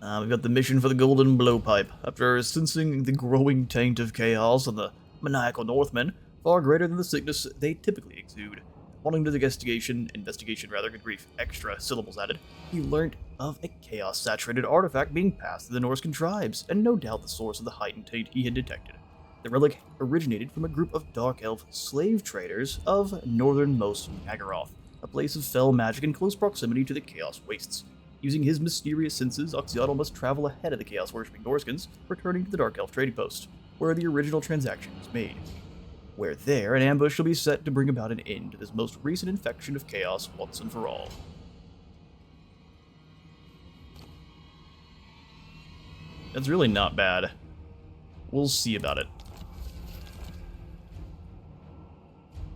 We've got the mission for the Golden Blowpipe. After sensing the growing taint of chaos on the maniacal Northmen, far greater than the sickness they typically exude. Wanting to the investigation, good grief, extra syllables added, he learned of a chaos-saturated artifact being passed through the Norscan tribes, and no doubt the source of the heightened taint he had detected. The relic originated from a group of Dark Elf slave traders of northernmost Nagaroth, a place of fell magic in close proximity to the Chaos Wastes. Using his mysterious senses, Oxyotl must travel ahead of the Chaos-worshipping Norscans, returning to the Dark Elf trading post, where the original transaction was made. Where there, an ambush shall be set to bring about an end to this most recent infection of chaos once and for all. That's really not bad. We'll see about it.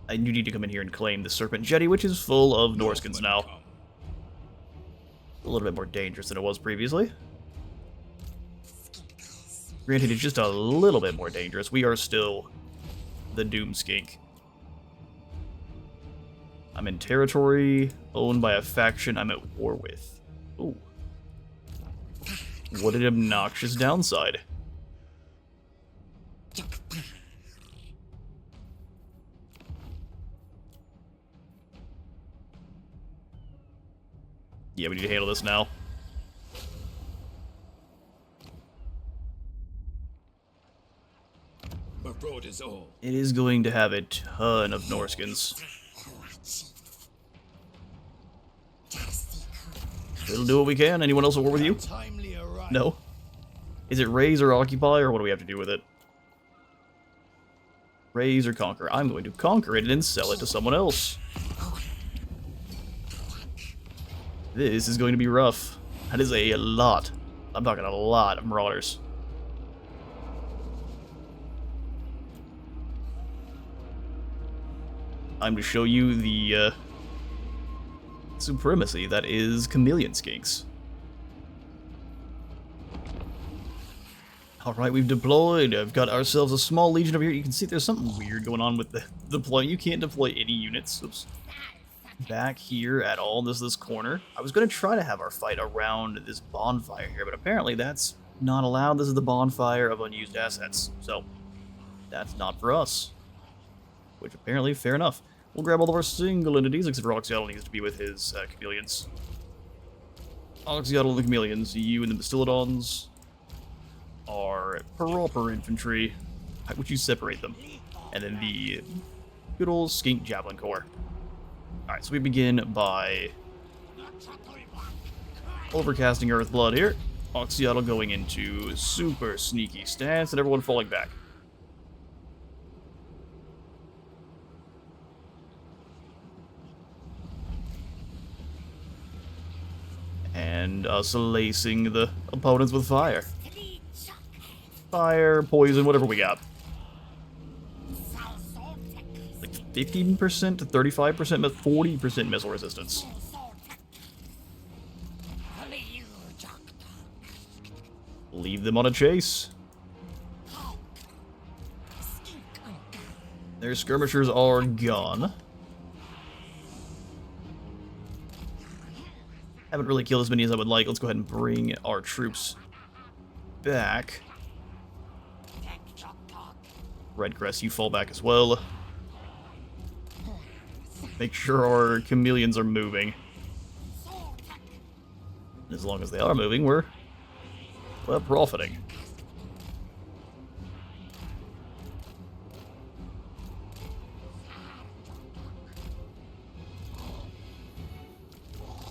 I do need to come in here and claim the Serpent Jetty, which is full of Norscans now. A little bit more dangerous than it was previously. Granted, it's just a little bit more dangerous. We are still the Doom Skink. I'm in territory owned by a faction I'm at war with. Ooh. What an obnoxious downside. Yeah, we need to handle this now. It is going to have a ton of Norscans. We'll do what we can. Anyone else at war with you? No? Is it raise or occupy, or what do we have to do with it? Raise or conquer. I'm going to conquer it and then sell it to someone else. This is going to be rough. That is a lot. I'm talking a lot of marauders. I'm to show you the supremacy that is chameleon skinks. Alright, we've deployed. I've got ourselves a small legion over here. You can see there's something weird going on with the deploying. You can't deploy any units. Oops. Back here at all, this corner. I was going to try to have our fight around this bonfire here, but apparently that's not allowed. This is the bonfire of unused assets, so that's not for us. Which apparently, fair enough. We'll grab all of our single entities, except for Oxyotl needs to be with his chameleons. Oxyotl and the chameleons, you and the Bastillodons are proper infantry. How would you separate them? And then the good old Skink Javelin Corps. Alright, so we begin by overcasting Earthblood here. Oxyotl going into super sneaky stance and everyone falling back. And us lacing the opponents with fire. Fire, poison, whatever we got. Like 15% to 35%, 40% missile resistance. Leave them on a chase. Their skirmishers are gone. Haven't really killed as many as I would like. Let's go ahead and bring our troops back. Redcrest, you fall back as well. Make sure our chameleons are moving. As long as they are moving, we're profiting.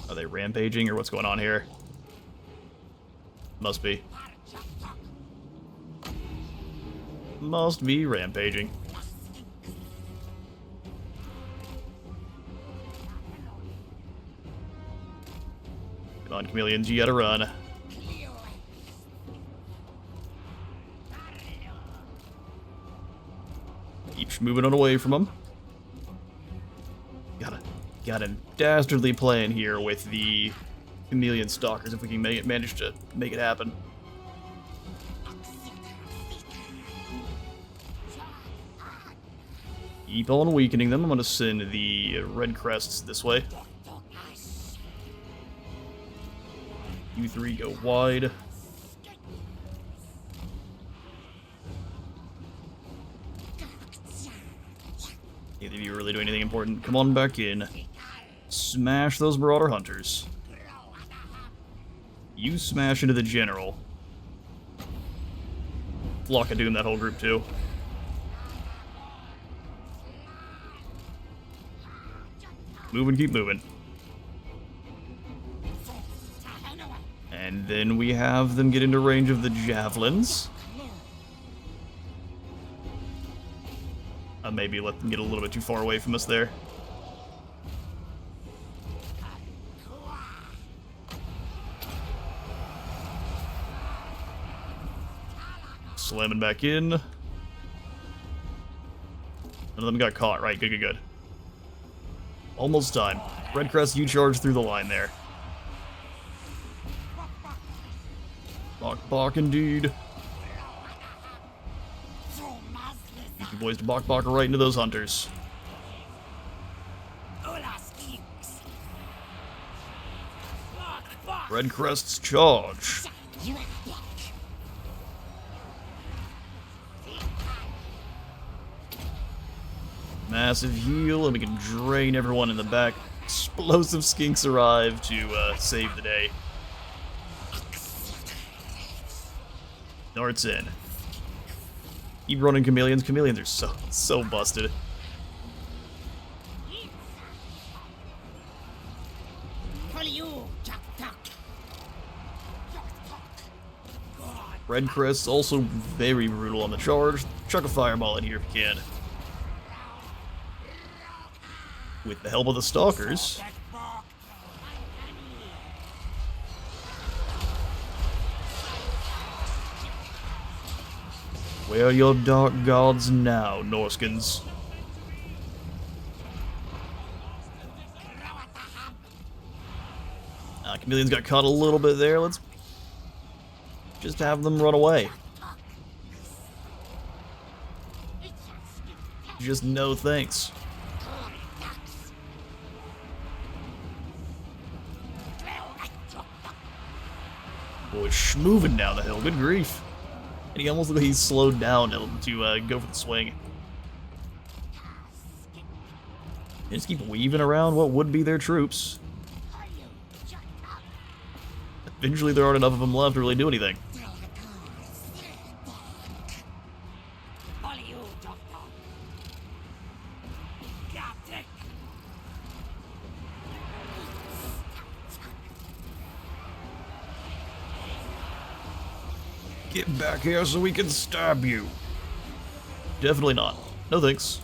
Are they rampaging or what's going on here? Must be. Must be rampaging. Come on, chameleons, you gotta run. Keep moving on away from them. Got a dastardly plan here with the chameleon stalkers if we can manage to make it happen. Keep on weakening them. I'm going to send the red crests this way. You three go wide. Neither of you really do anything important. Come on back in. Smash those Marauder Hunters. You smash into the General. Flock of Doom that whole group too. Move and keep moving. And then we have them get into range of the Javelins. Maybe let them get a little bit too far away from us there. Slamming back in. None of them got caught, right? Good, good, good. Almost time. Red Crest, you charge through the line there. Bok indeed. Keep you boys to Bok right into those hunters. Red Crests charge. Massive heal, and we can drain everyone in the back. Explosive Skinks arrive to save the day. Darts in. Keep running Chameleons. Chameleons are so busted. Red Crest also very brutal on the charge. Chuck a fireball in here if you can. With the help of the Stalkers. Where are your dark gods now, Norskins? Chameleons got caught a little bit there. Let's just have them run away. Just no thanks. Boy, schmoving down the hill. Good grief. And he almost looked like he's slowed down to go for the swing. They just keep weaving around what would be their troops. Eventually there aren't enough of them left to really do anything. Get back here so we can stab you. Definitely not. No thanks.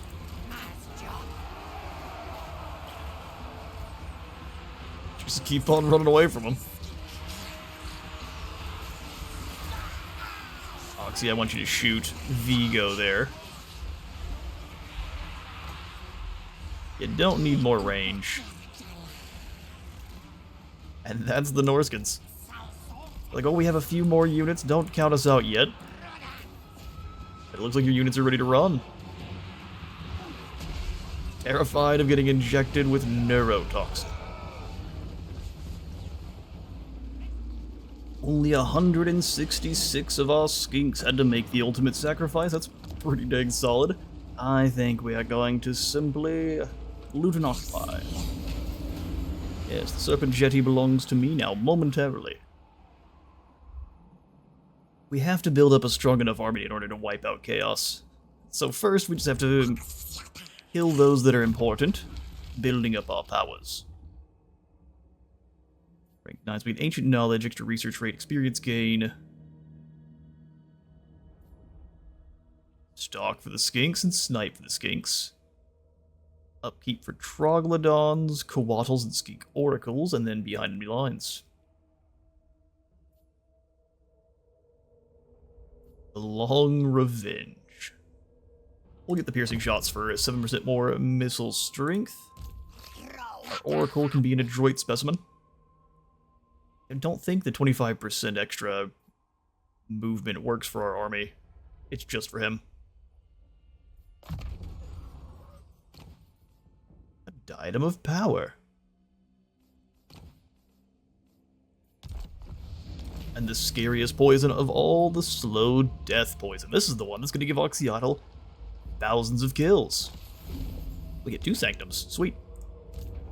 Just keep on running away from him. Oxy, I want you to shoot Vigo there. You don't need more range. And that's the Norskins. Like, oh, we have a few more units. Don't count us out yet. It looks like your units are ready to run. Terrified of getting injected with neurotoxin. Only 166 of our skinks had to make the ultimate sacrifice. That's pretty dang solid. I think we are going to simply loot and occupy. Yes, the Serpent Jetty belongs to me now, momentarily. We have to build up a strong enough army in order to wipe out chaos. So first, we just have to kill those that are important, building up our powers. Rank 9 speed, ancient knowledge, extra research rate, experience gain. Stalk for the skinks and snipe for the skinks. Upkeep for troglodyons, coatls, and skink oracles, and then behind enemy lines. The Long Revenge. We'll get the piercing shots for 7% more missile strength. Our Oracle can be an adroit specimen. I don't think the 25% extra movement works for our army. It's just for him. Diadem of Power. And the scariest poison of all, the slow death poison. This is the one that's going to give Oxyotl thousands of kills. We get 2 sanctums. Sweet.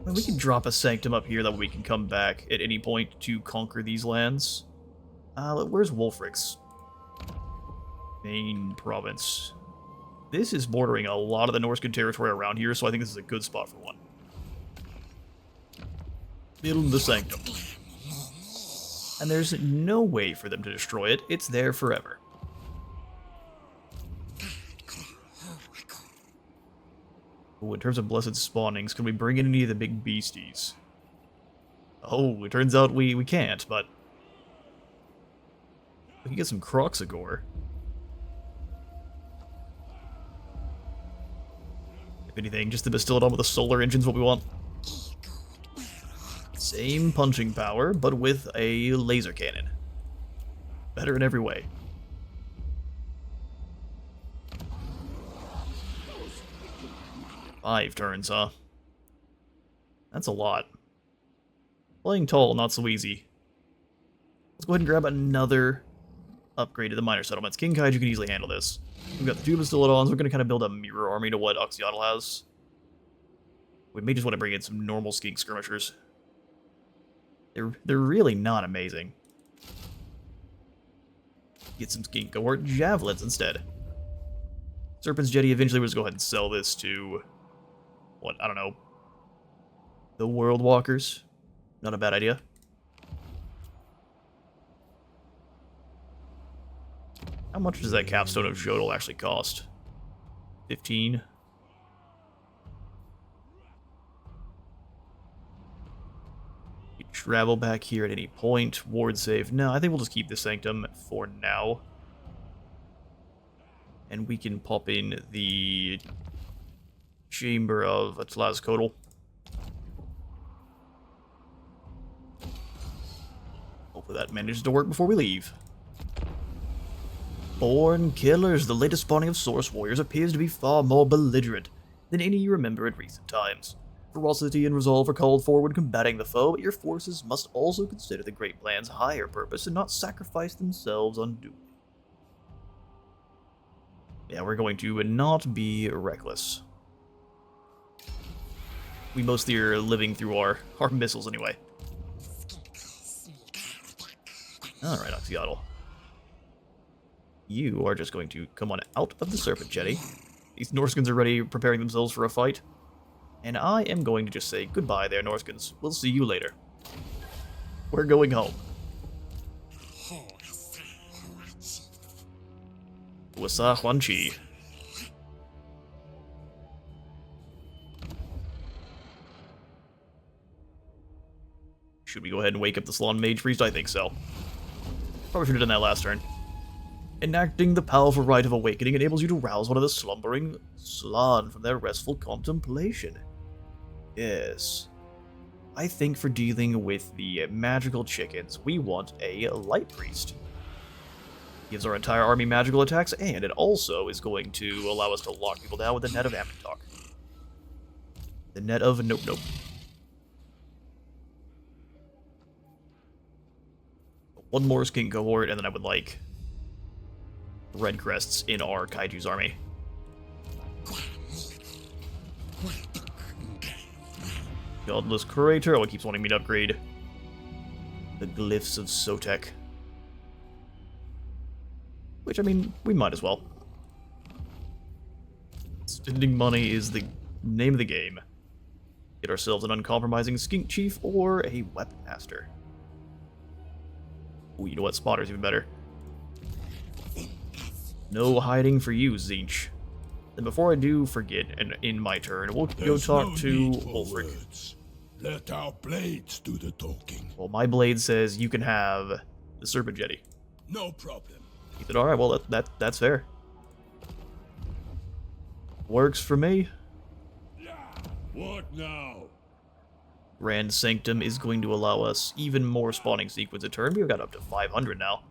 Well, we can drop a sanctum up here that we can come back at any point to conquer these lands. Where's Wolfric's main province? This is bordering a lot of the Norscan territory around here, so I think this is a good spot for one. Build the sanctum. And there's no way for them to destroy it. It's there forever. Ooh, in terms of blessed spawnings, can we bring in any of the big beasties? Oh, it turns out we can't, but we can get some Croxagore. If anything, just to distill it on with the solar engine's what we want. Same punching power, but with a laser cannon. Better in every way. Five turns, huh? That's a lot. Playing tall, not so easy. Let's go ahead and grab another upgrade to the minor settlements. King Kaiju can easily handle this. We've got the two Bastillodons. We're going to kind of build a mirror army to what Oxyotl has. We may just want to bring in some normal Skink skirmishers. They're really not amazing. Get some Skink cohort javelins instead. Serpent's Jetty, eventually we'll just go ahead and sell this to, what, I don't know, the World Walkers. Not a bad idea. How much does that capstone of Jodel actually cost? 15? You travel back here at any point. Ward save. No, I think we'll just keep the Sanctum for now. And we can pop in the Chamber of Atlazcotl. Hopefully that manages to work before we leave. Born Killers, the latest spawning of Source Warriors, appears to be far more belligerent than any you remember in recent times. Ferocity and resolve are called for when combating the foe, but your forces must also consider the Great Plan's higher purpose and not sacrifice themselves unduly. Yeah, we're going to not be reckless. We mostly are living through our missiles anyway. Alright, Oxyotl. You are just going to come on out of the Serpent Jetty. These Norscans are ready, preparing themselves for a fight. And I am going to just say goodbye there, Norscans. We'll see you later. We're going home. Wasa Huanchi. Should we go ahead and wake up the Salon Mage Priest? I think so. Probably should have done that last turn. Enacting the powerful rite of awakening enables you to rouse one of the slumbering Slan from their restful contemplation. Yes. I think for dealing with the magical chickens, we want a Light Priest. Gives our entire army magical attacks, and it also is going to allow us to lock people down with the net of Amitalk. The net of Nope Nope. One more Skink cohort, and then I would like Red Crests in our Kaiju's army. Godless Curator. Oh, it keeps wanting me to upgrade the Glyphs of Sotek. Which, I mean, we might as well. Spending money is the name of the game. Get ourselves an uncompromising Skink Chief or a Weapon Master. Ooh, you know what? Spotter's even better. No hiding for you, Zinch. And before I do forget, and in my turn, we'll go talk to Ulfric. Let our blades do the talking. Well, my blade says you can have the Serpent Jetty. No problem. He said, alright, well, that's fair. Works for me. What now? Grand Sanctum is going to allow us even more spawning sequence a turn. We've got up to 500 now.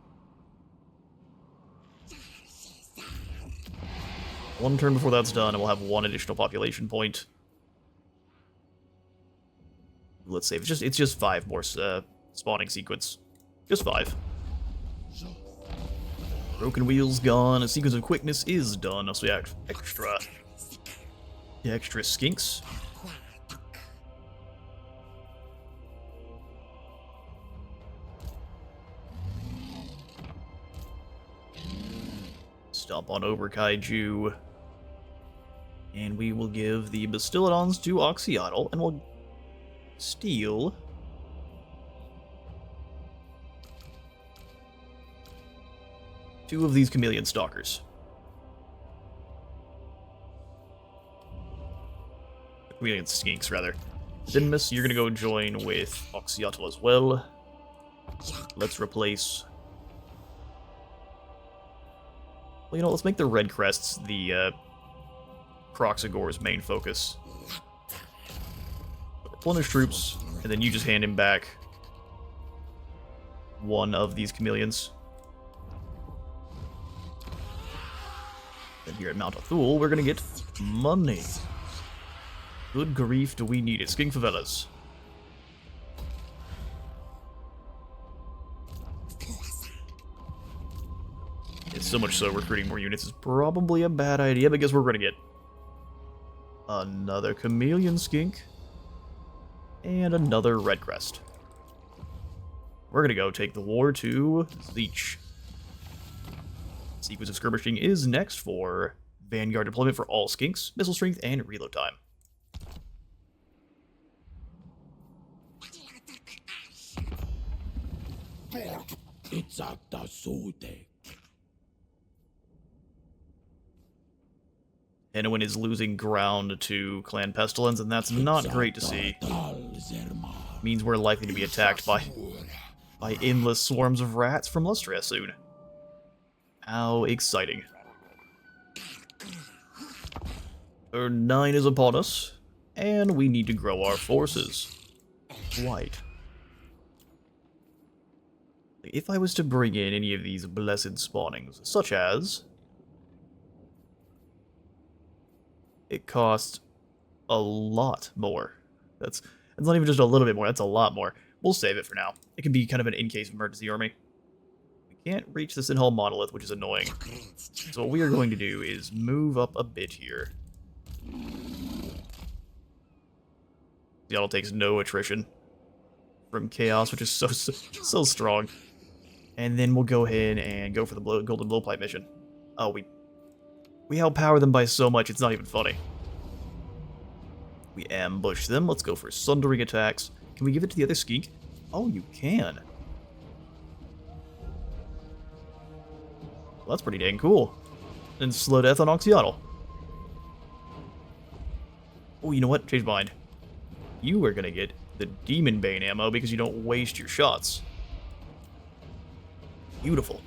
One turn before that's done, and we'll have one additional population point. Let's save. It's just 5 more spawning sequence. Just 5. Broken wheels gone. A sequence of quickness is done. So yeah, extra skinks. Stomp on over Kaiju. And we will give the Bastillodons to Oxyotl, and we'll steal 2 of these Chameleon Stalkers. Chameleon Skinks, rather. Epidemius, you're gonna go join with Oxyotl as well. Let's replace... Well, you know, let's make the Red Crests the Croxagor's main focus. Replenish troops, and then you just hand him back 1 of these chameleons. Then here at Mount Othul, we're gonna get money. Good grief, do we need it? Skink favelas. It's so much so recruiting more units is probably a bad idea, but guess what we're gonna get? Another chameleon skink. And another red crest. We're gonna go take the war to Zeech. Sequence of skirmishing is next for Vanguard deployment for all skinks, missile strength, and reload time. Henowin is losing ground to Clan Pestilence, and that's not great to see. Means we're likely to be attacked by endless swarms of rats from Lustria soon. How exciting. Turn 9 is upon us, and we need to grow our forces. Quite. If I was to bring in any of these blessed spawnings, such as... It costs a lot more. That's not even just a little bit more, that's a lot more. We'll save it for now. It can be kind of an in-case emergency army. We can't reach the Sinhall Monolith, which is annoying. So what we are going to do is move up a bit here. Seattle takes no attrition from Chaos, which is so strong. And then we'll go ahead and go for the golden blowpipe mission. Oh, we outpower them by so much, it's not even funny. We ambush them. Let's go for sundering attacks. Can we give it to the other skink? Oh, you can. Well, that's pretty dang cool. And slow death on Oxyotl. Oh, you know what? Change mind. You are gonna get the Demon Bane ammo because you don't waste your shots. Beautiful.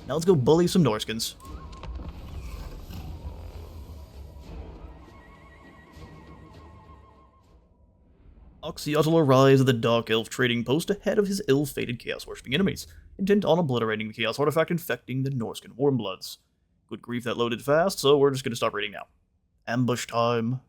Now let's go bully some Norskins. Oxyotl arrives at the Dark Elf trading post ahead of his ill-fated Chaos-worshipping enemies, intent on obliterating the Chaos artifact infecting the Norscan Warmbloods. Good grief, that loaded fast, so we're just gonna stop reading now. Ambush time.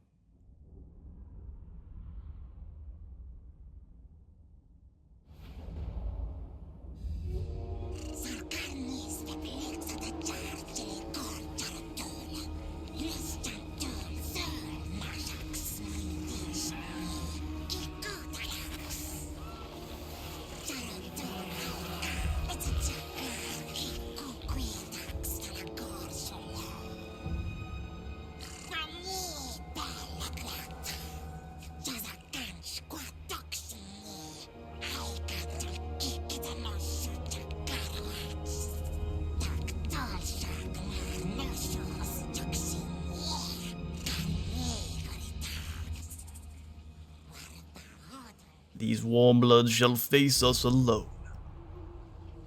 These Warmbloods shall face us alone.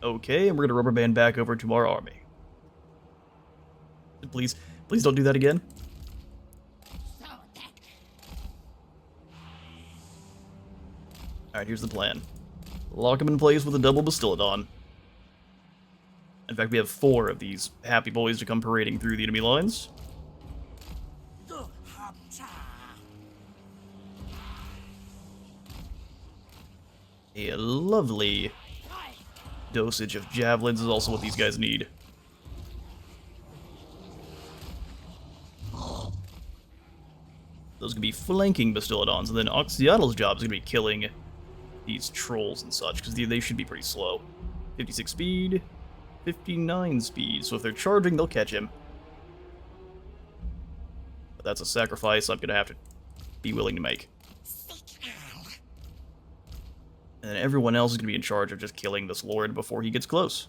Okay, and we're gonna rubber band back over to our army. Please don't do that again. Alright, here's the plan. Lock them in place with a double Bastillodon. In fact, we have 4 of these happy boys to come parading through the enemy lines. A lovely dosage of javelins is also what these guys need. Those could be flanking Bastiladons, and then Oxyotl's job is going to be killing these trolls and such, because they should be pretty slow. 56 speed, 59 speed, so if they're charging, they'll catch him. But that's a sacrifice I'm going to have to be willing to make. And then everyone else is going to be in charge of just killing this lord before he gets close.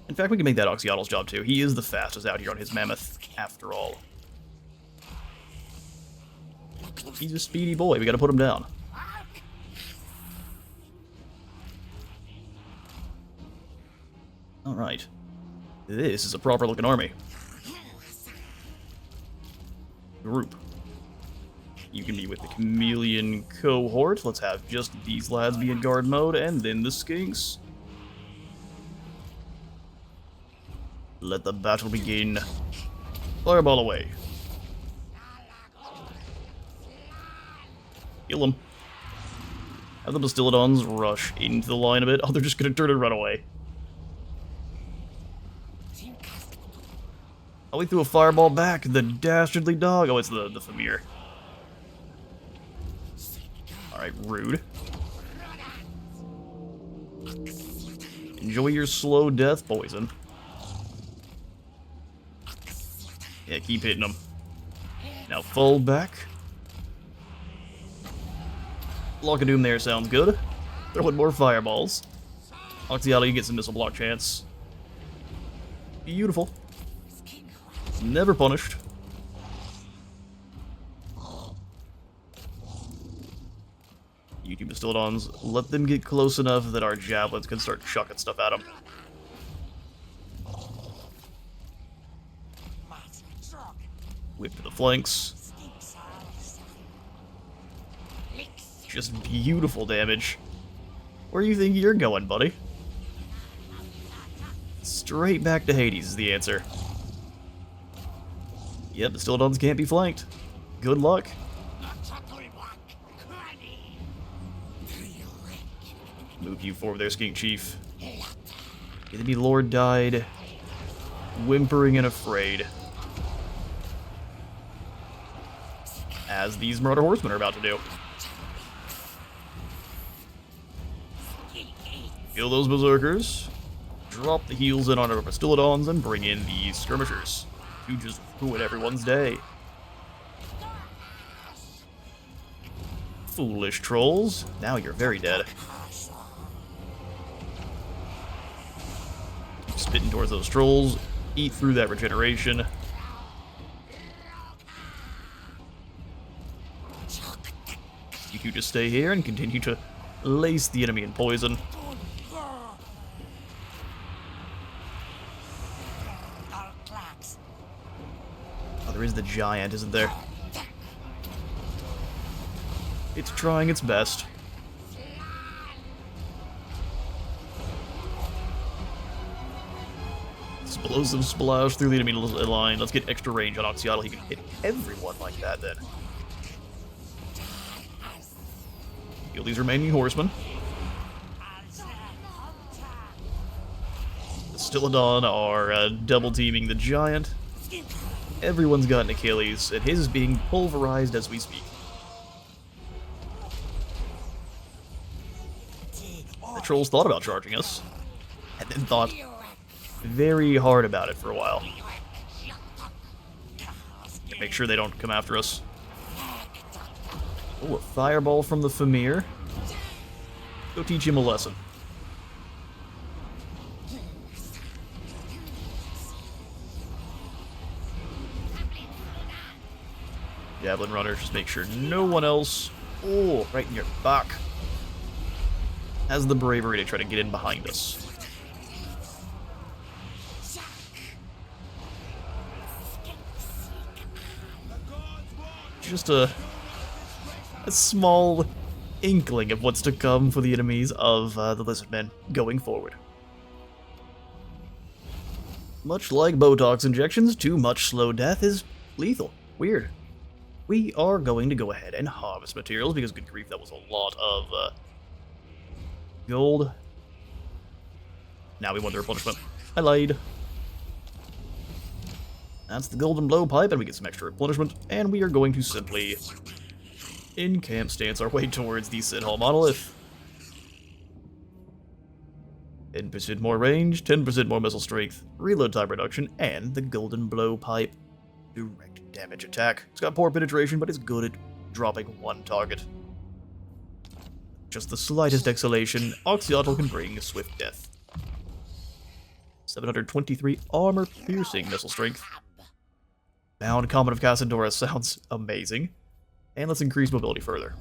In fact, we can make that Oxyotl's job too. He is the fastest out here on his mammoth, after all. He's a speedy boy, we gotta put him down. Alright. This is a proper looking army. Group. You can be with the chameleon cohort. Let's have just these lads be in guard mode, and then the skinks. Let the battle begin. Fireball away. Kill them. Have the Bastiladons rush into the line a bit. Oh, they're just gonna turn and run away. Oh, he threw a fireball back. The dastardly dog. Oh, it's the Famir. Alright, rude. Enjoy your slow death, poison. Yeah, keep hitting them. Now fall back. Lock of Doom there sounds good. Throw in more fireballs. Oxyotl, you get some missile block chance. Beautiful. Never punished. You two Bastiladons, let them get close enough that our javelins can start chucking stuff at them. Whip to the flanks. Just beautiful damage. Where do you think you're going, buddy? Straight back to Hades is the answer. Yep, the Bastiladons can't be flanked. Good luck. Move you forward there, Skink Chief. Enemy Lord died. Whimpering and afraid. As these Marauder Horsemen are about to do. Kill those Berserkers. Drop the heals in on our Bastiladons and bring in the Skirmishers. To just ruin everyone's day. Foolish trolls. Now you're very dead. Spitting towards those trolls. Eat through that regeneration. You two just stay here and continue to lace the enemy in poison. Oh, there is the giant, isn't there? It's trying its best. Explosive splash through the enemy line. Let's get extra range on Oxyotl. He can hit everyone like that then. Kill these remaining horsemen. The Bastiladon are double teaming the giant. Everyone's got an Achilles, and his is being pulverized as we speak. The trolls thought about charging us, and then thought very hard about it for a while. Make sure they don't come after us. Oh, a fireball from the Famir. Go teach him a lesson. Javelin runner, just make sure no one else, oh, right in your back, has the bravery to try to get in behind us. Just a small inkling of what's to come for the enemies of the Lizardmen going forward. Much like Botox injections, too much slow death is lethal. Weird. we are going to go ahead and harvest materials, because good grief, that was a lot of gold. Now we want the replenishment. I lied. That's the golden blowpipe, and we get some extra replenishment, and we are going to simply in-camp stance our way towards the Chillhop monolith. 10% more range, 10% more missile strength, reload time reduction, and the golden blowpipe direct damage attack. It's got poor penetration, but it's good at dropping one target. Just the slightest exhalation, Oxyotl can bring swift death. 723 armor-piercing missile strength. Bound Comet of Cassadora sounds amazing. And let's increase mobility further.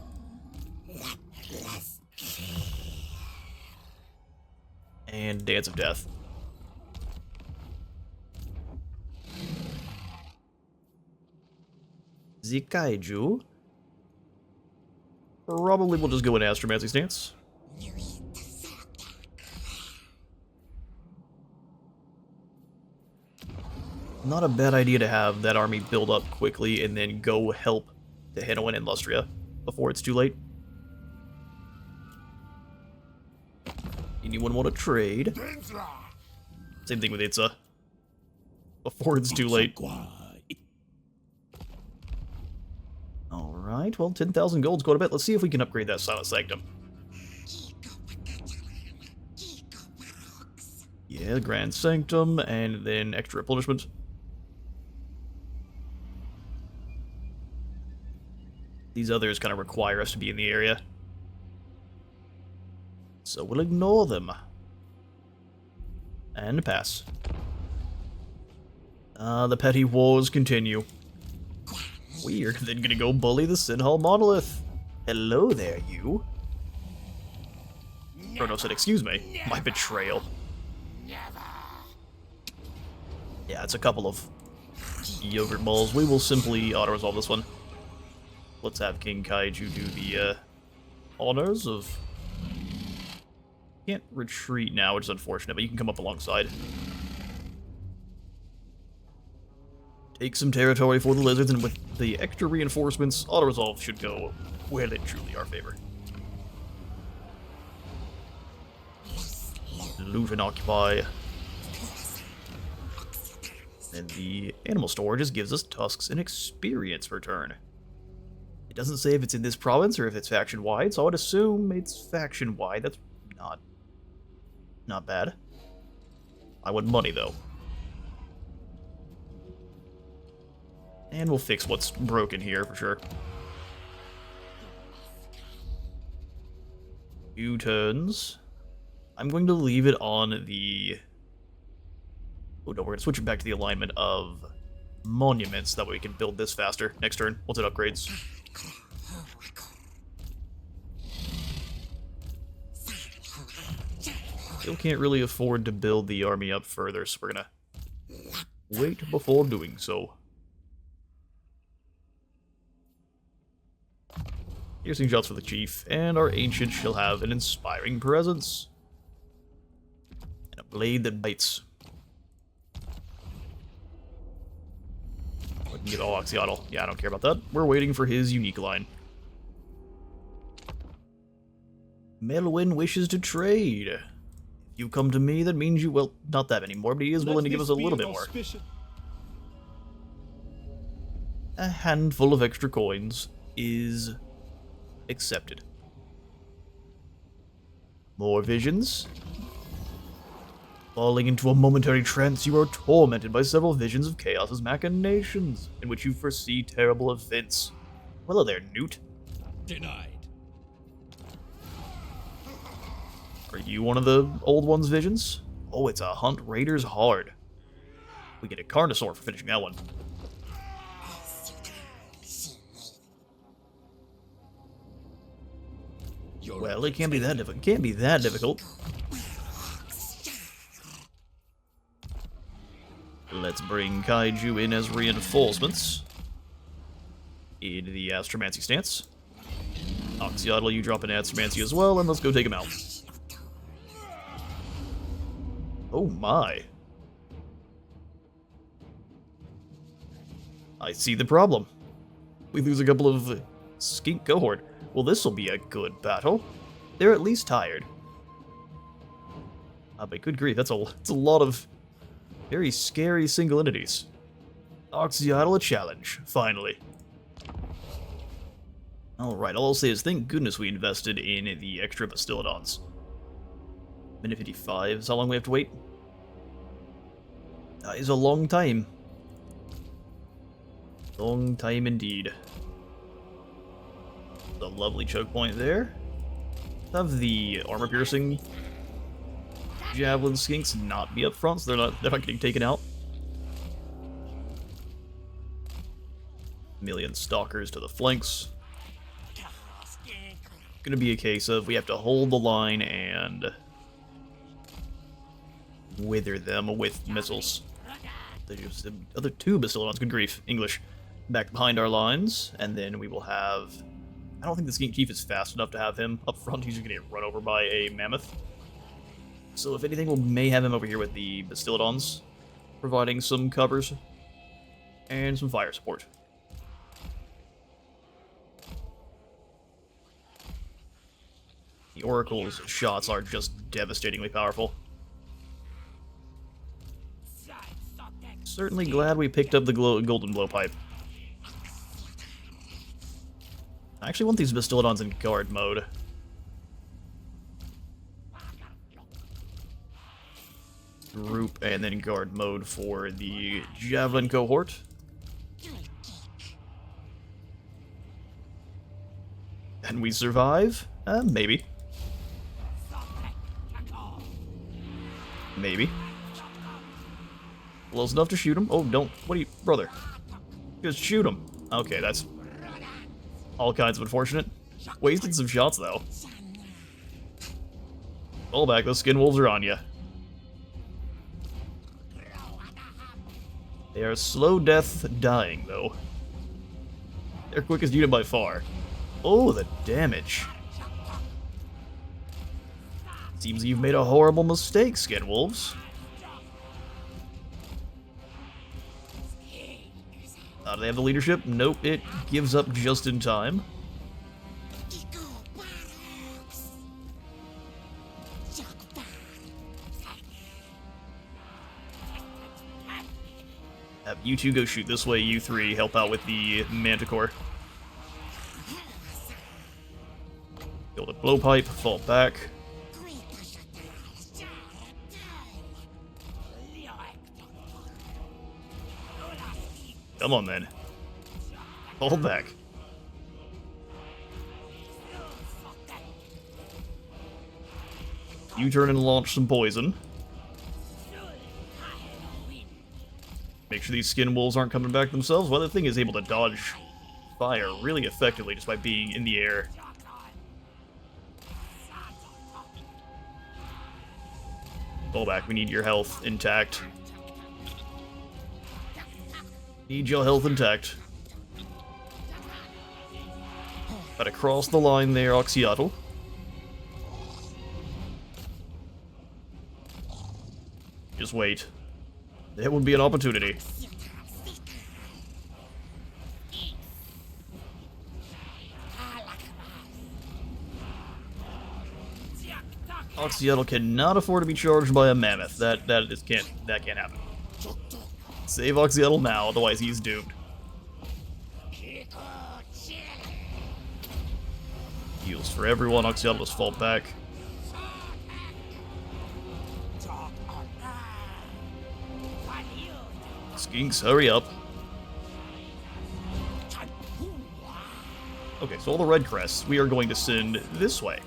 And Dance of Death. The Kaiju. Probably we'll just go in Astromancy stance. Not a bad idea to have that army build up quickly and then go help the Hinoan and Lustria before it's too late. Anyone want to trade? Same thing with Itza. Before it's too late. Alright, well, 10,000 gold's quite a bit. Let's see if we can upgrade that Silent Sanctum. Yeah, the Grand Sanctum, and then extra replenishment. These others kind of require us to be in the area. So we'll ignore them. And pass. The petty wars continue. We're then gonna go bully the Chillhop monolith. Hello there, you. Chrono said, excuse me, my betrayal. Yeah, it's a couple of yogurt balls. We will simply auto-resolve this one. Let's have King Kaiju do the honors of... Can't retreat now, which is unfortunate, but you can come up alongside. Take some territory for the lizards, and with the extra reinforcements, auto-resolve should go well and truly our favor. Loot and occupy. And the animal store just gives us tusks and experience per turn. It doesn't say if it's in this province or if it's faction-wide, so I would assume it's faction-wide. That's not bad. I want money, though. And we'll fix what's broken here, for sure. 2 turns. I'm going to leave it on the... Oh no, we're going to switch it back to the alignment of monuments, that way we can build this faster. Next turn, once it upgrades. Still can't really afford to build the army up further, so we're going to wait before doing so. Piercing shots for the chief, and our ancient shall have an inspiring presence. And a blade that bites. We can get all Oxyotl. Yeah, I don't care about that. We're waiting for his unique line. Melwyn wishes to trade. If you come to me, that means you, well, not that anymore, but he is willing to give us a little bit more. A handful of extra coins is accepted. More visions. Falling into a momentary trance, you are tormented by several visions of Chaos's machinations, in which you foresee terrible events. Hello there, Newt. Denied. Are you one of the old one's visions? Oh, it's a hunt raiders hard. We get a Carnosaur for finishing that one. Well, it can't be that difficult. Can't be that difficult. Let's bring Kaiju in as reinforcements. Into the Astromancy stance. Oxyotl, you drop in Astromancy as well, and let's go take him out. Oh my. I see the problem. We lose a couple of Skink cohort. Well, this will be a good battle. They're at least tired. But good grief, that's a lot of very scary single entities. Oxyotl a challenge, finally. Alright, all I'll say is thank goodness we invested in the extra Bastillodons. Minute 55 is how long we have to wait? That is a long time. Long time indeed. The lovely choke point there. Have the armor-piercing javelin skinks not be up front, so they're not getting taken out. Million stalkers to the flanks. Gonna be a case of we have to hold the line and wither them with missiles. The other two Bastillodons, good grief, English, back behind our lines, and then we will have... I don't think the Skink Chief is fast enough to have him up front. He's just gonna get run over by a mammoth. So if anything, we may have him over here with the Bastillodons, providing some covers and some fire support. The Oracle's shots are just devastatingly powerful. Certainly glad we picked up the golden blowpipe. I actually want these Bastillodons in guard mode. Group and then guard mode for the javelin cohort. And we survive? Maybe. Maybe. Close enough to shoot him. Oh, don't. What are you... Brother. Just shoot him. Okay, that's all kinds of unfortunate. Wasted some shots, though. Fall back. Those skin wolves are on you. They are slow death dying, though. Their quickest unit by far. Oh, the damage. Seems you've made a horrible mistake, skin wolves. Do they have the leadership? Nope, it gives up just in time. Have you two go shoot this way, you three help out with the Manticore. Build a blowpipe, fall back. Come on, then. Hold back. You turn and launch some poison. Make sure these skin wolves aren't coming back themselves. Well, the thing is able to dodge fire really effectively just by being in the air. Fall back. We need your health intact. Need your health intact. Gotta cross the line there, Oxyotl. Just wait. There would be an opportunity. Oxyotl cannot afford to be charged by a mammoth. That can't happen. Save Oxyotl now, otherwise he's doomed. Heals for everyone. Oxyotl just fall back. Skinks, hurry up. Okay, so all the red crests we are going to send this way.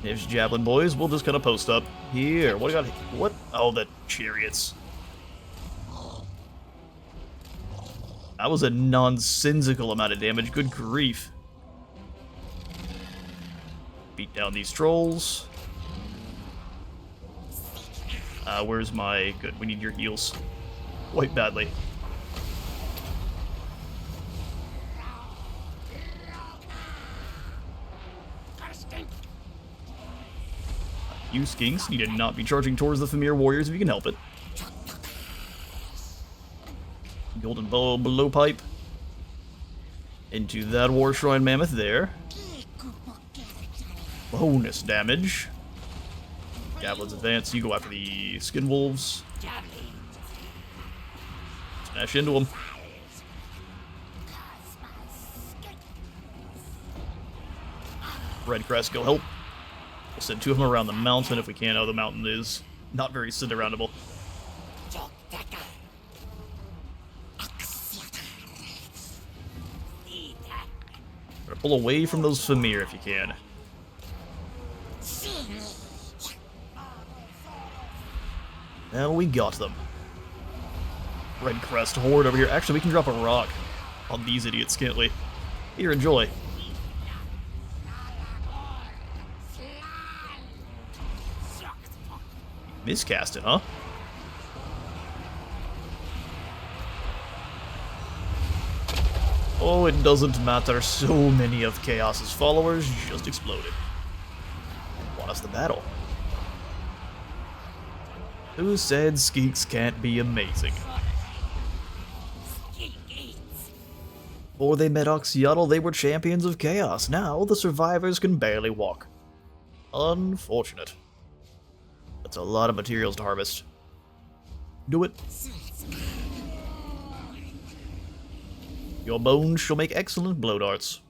There's Javelin boys, we'll just kind of post up here. What do you got? What? Oh, the chariots. That was a nonsensical amount of damage, good grief. Beat down these trolls. Where's my... Good, we need your heals. Quite badly. You skinks need to not be charging towards the Famir warriors if you can help it. Golden blowpipe into that War Shrine Mammoth there. Bonus damage. Javelin's advance. You go after the Skin Wolves. Smash into them. Red Crest, go help. We'll send 2 of them around the mountain if we can. Oh, the mountain is not very sit-aroundable. Pull away from those Famir if you can. Now we got them. Red Crest Horde over here. Actually, we can drop a rock on these idiots, can't we? Here, enjoy. Miscast it, huh? Oh, it doesn't matter. So many of Chaos's followers just exploded. Won us the battle. Who said Skinks can't be amazing? Before they met Oxyotl, they were champions of Chaos. Now, the survivors can barely walk. Unfortunate. That's a lot of materials to harvest. Do it. Your bones shall make excellent blow darts.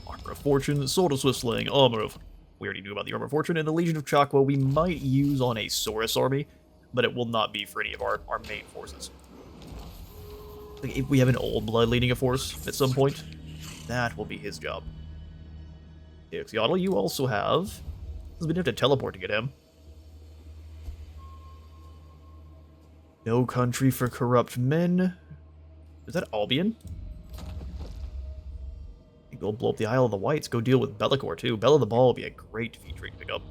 Armor of Fortune, Sword of Swift Slaying, Armor of... We already knew about the Armor of Fortune, and the Legion of Chakwa we might use on a Saurus army, but it will not be for any of our main forces. Like, if we have an Old Blood leading a force at some point, that will be his job. Oxyotl, you also have... We didn't have to teleport to get him. No country for corrupt men. Is that Albion? Go blow up the Isle of the Whites. Go deal with Bellicor too. Bella the Ball would be a great feature to pick up.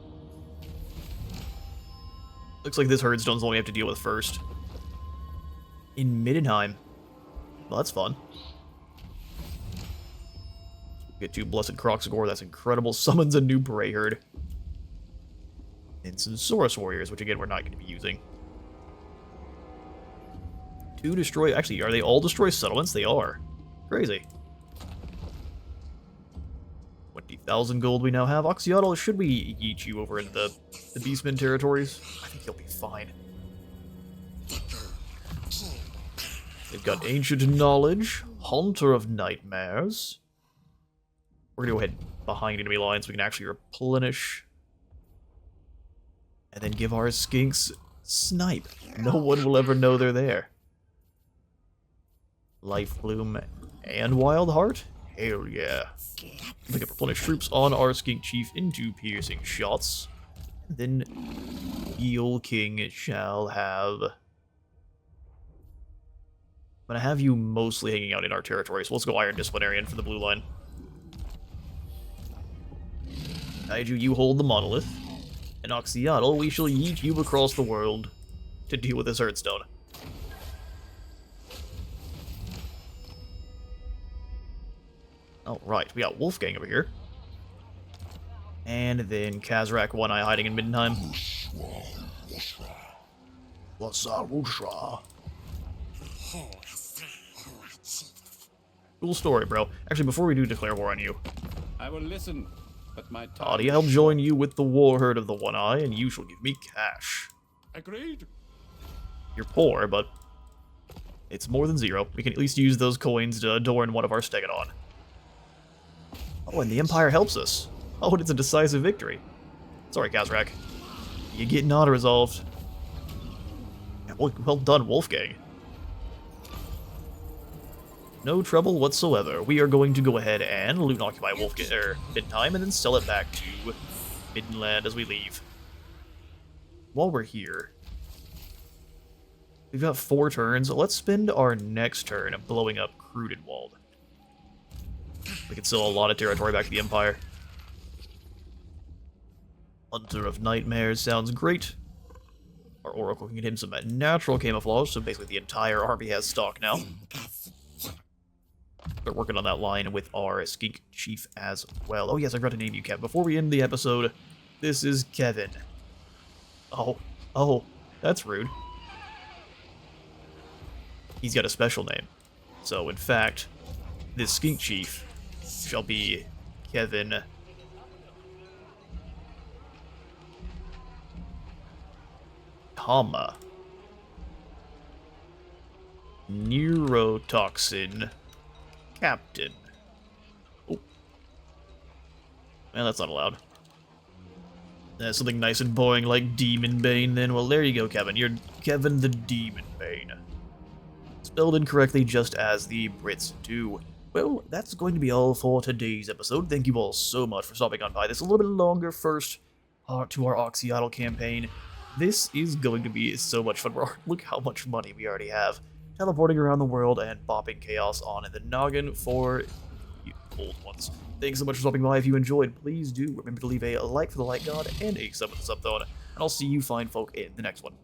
Looks like this Herdstone's the one we have to deal with first. In Middenheim. Well, that's fun. Get 2 Blessed Croxagore. That's incredible. Summons a new Bray Herd. And some Saurus Warriors, which again we're not going to be using. 2 destroy... Actually, are they all destroy settlements? They are. Crazy. 20,000 gold we now have. Oxyotl, should we yeet you over into the Beastmen territories? I think he'll be fine. They've got Ancient Knowledge, Haunter of Nightmares. We're going to go ahead behind enemy lines so we can actually replenish. And then give our Skinks Snipe. No one will ever know they're there. Life Bloom and Wild Heart? Hell yeah. We can replenish troops on our Skink Chief into piercing shots. And then Eel King shall have... I'm gonna have you mostly hanging out in our territory, so let's go Iron Disciplinarian for the blue line. Kaiju, you hold the Monolith. And Oxyotl, we shall yeet you across the world to deal with this Herdstone. Alright, we got Wolfgang over here. And then Kazrak One Eye hiding in Middenheim. Cool story, bro. Actually, before we do declare war on you, I will listen, but my time... Toddy, I'll join you with the war herd of the One Eye, and you shall give me cash. Agreed. You're poor, but it's more than 0. We can at least use those coins to adorn one of our Stegodon. Oh, and the Empire helps us. Oh, and it's a decisive victory. Sorry, Kazrak. You get auto-resolved. Yeah, well done, Wolfgang. No trouble whatsoever. We are going to go ahead and loot and occupy Middenheim and then sell it back to Middenland as we leave. While we're here, we've got 4 turns. Let's spend our next turn blowing up Crudenwald. We can sell a lot of territory back to the Empire. Hunter of Nightmares sounds great. Our Oracle can get him some natural camouflage, so basically the entire army has stock now. We're working on that line with our Skink Chief as well. Oh yes, I forgot to name you, Kevin. Before we end the episode, this is Kevin. Oh, that's rude. he's got a special name. So, in fact, this Skink Chief shall be Kevin Comma Neurotoxin Captain. Oh. Well, that's not allowed. Something nice and boring like Demon Bane then. Well, there you go, Kevin. You're Kevin the Demon Bane. Spelled incorrectly just as the Brits do. Well, that's going to be all for today's episode. Thank you all so much for stopping on by. This a little bit longer first part to our Oxyotl campaign. This is going to be so much fun. Look how much money we already have. Teleporting around the world and bopping chaos on in the noggin for the old ones. Thanks so much for stopping by. If you enjoyed, please do remember to leave a like for the like god and a sub with the sub thone. And I'll see you fine folk in the next one.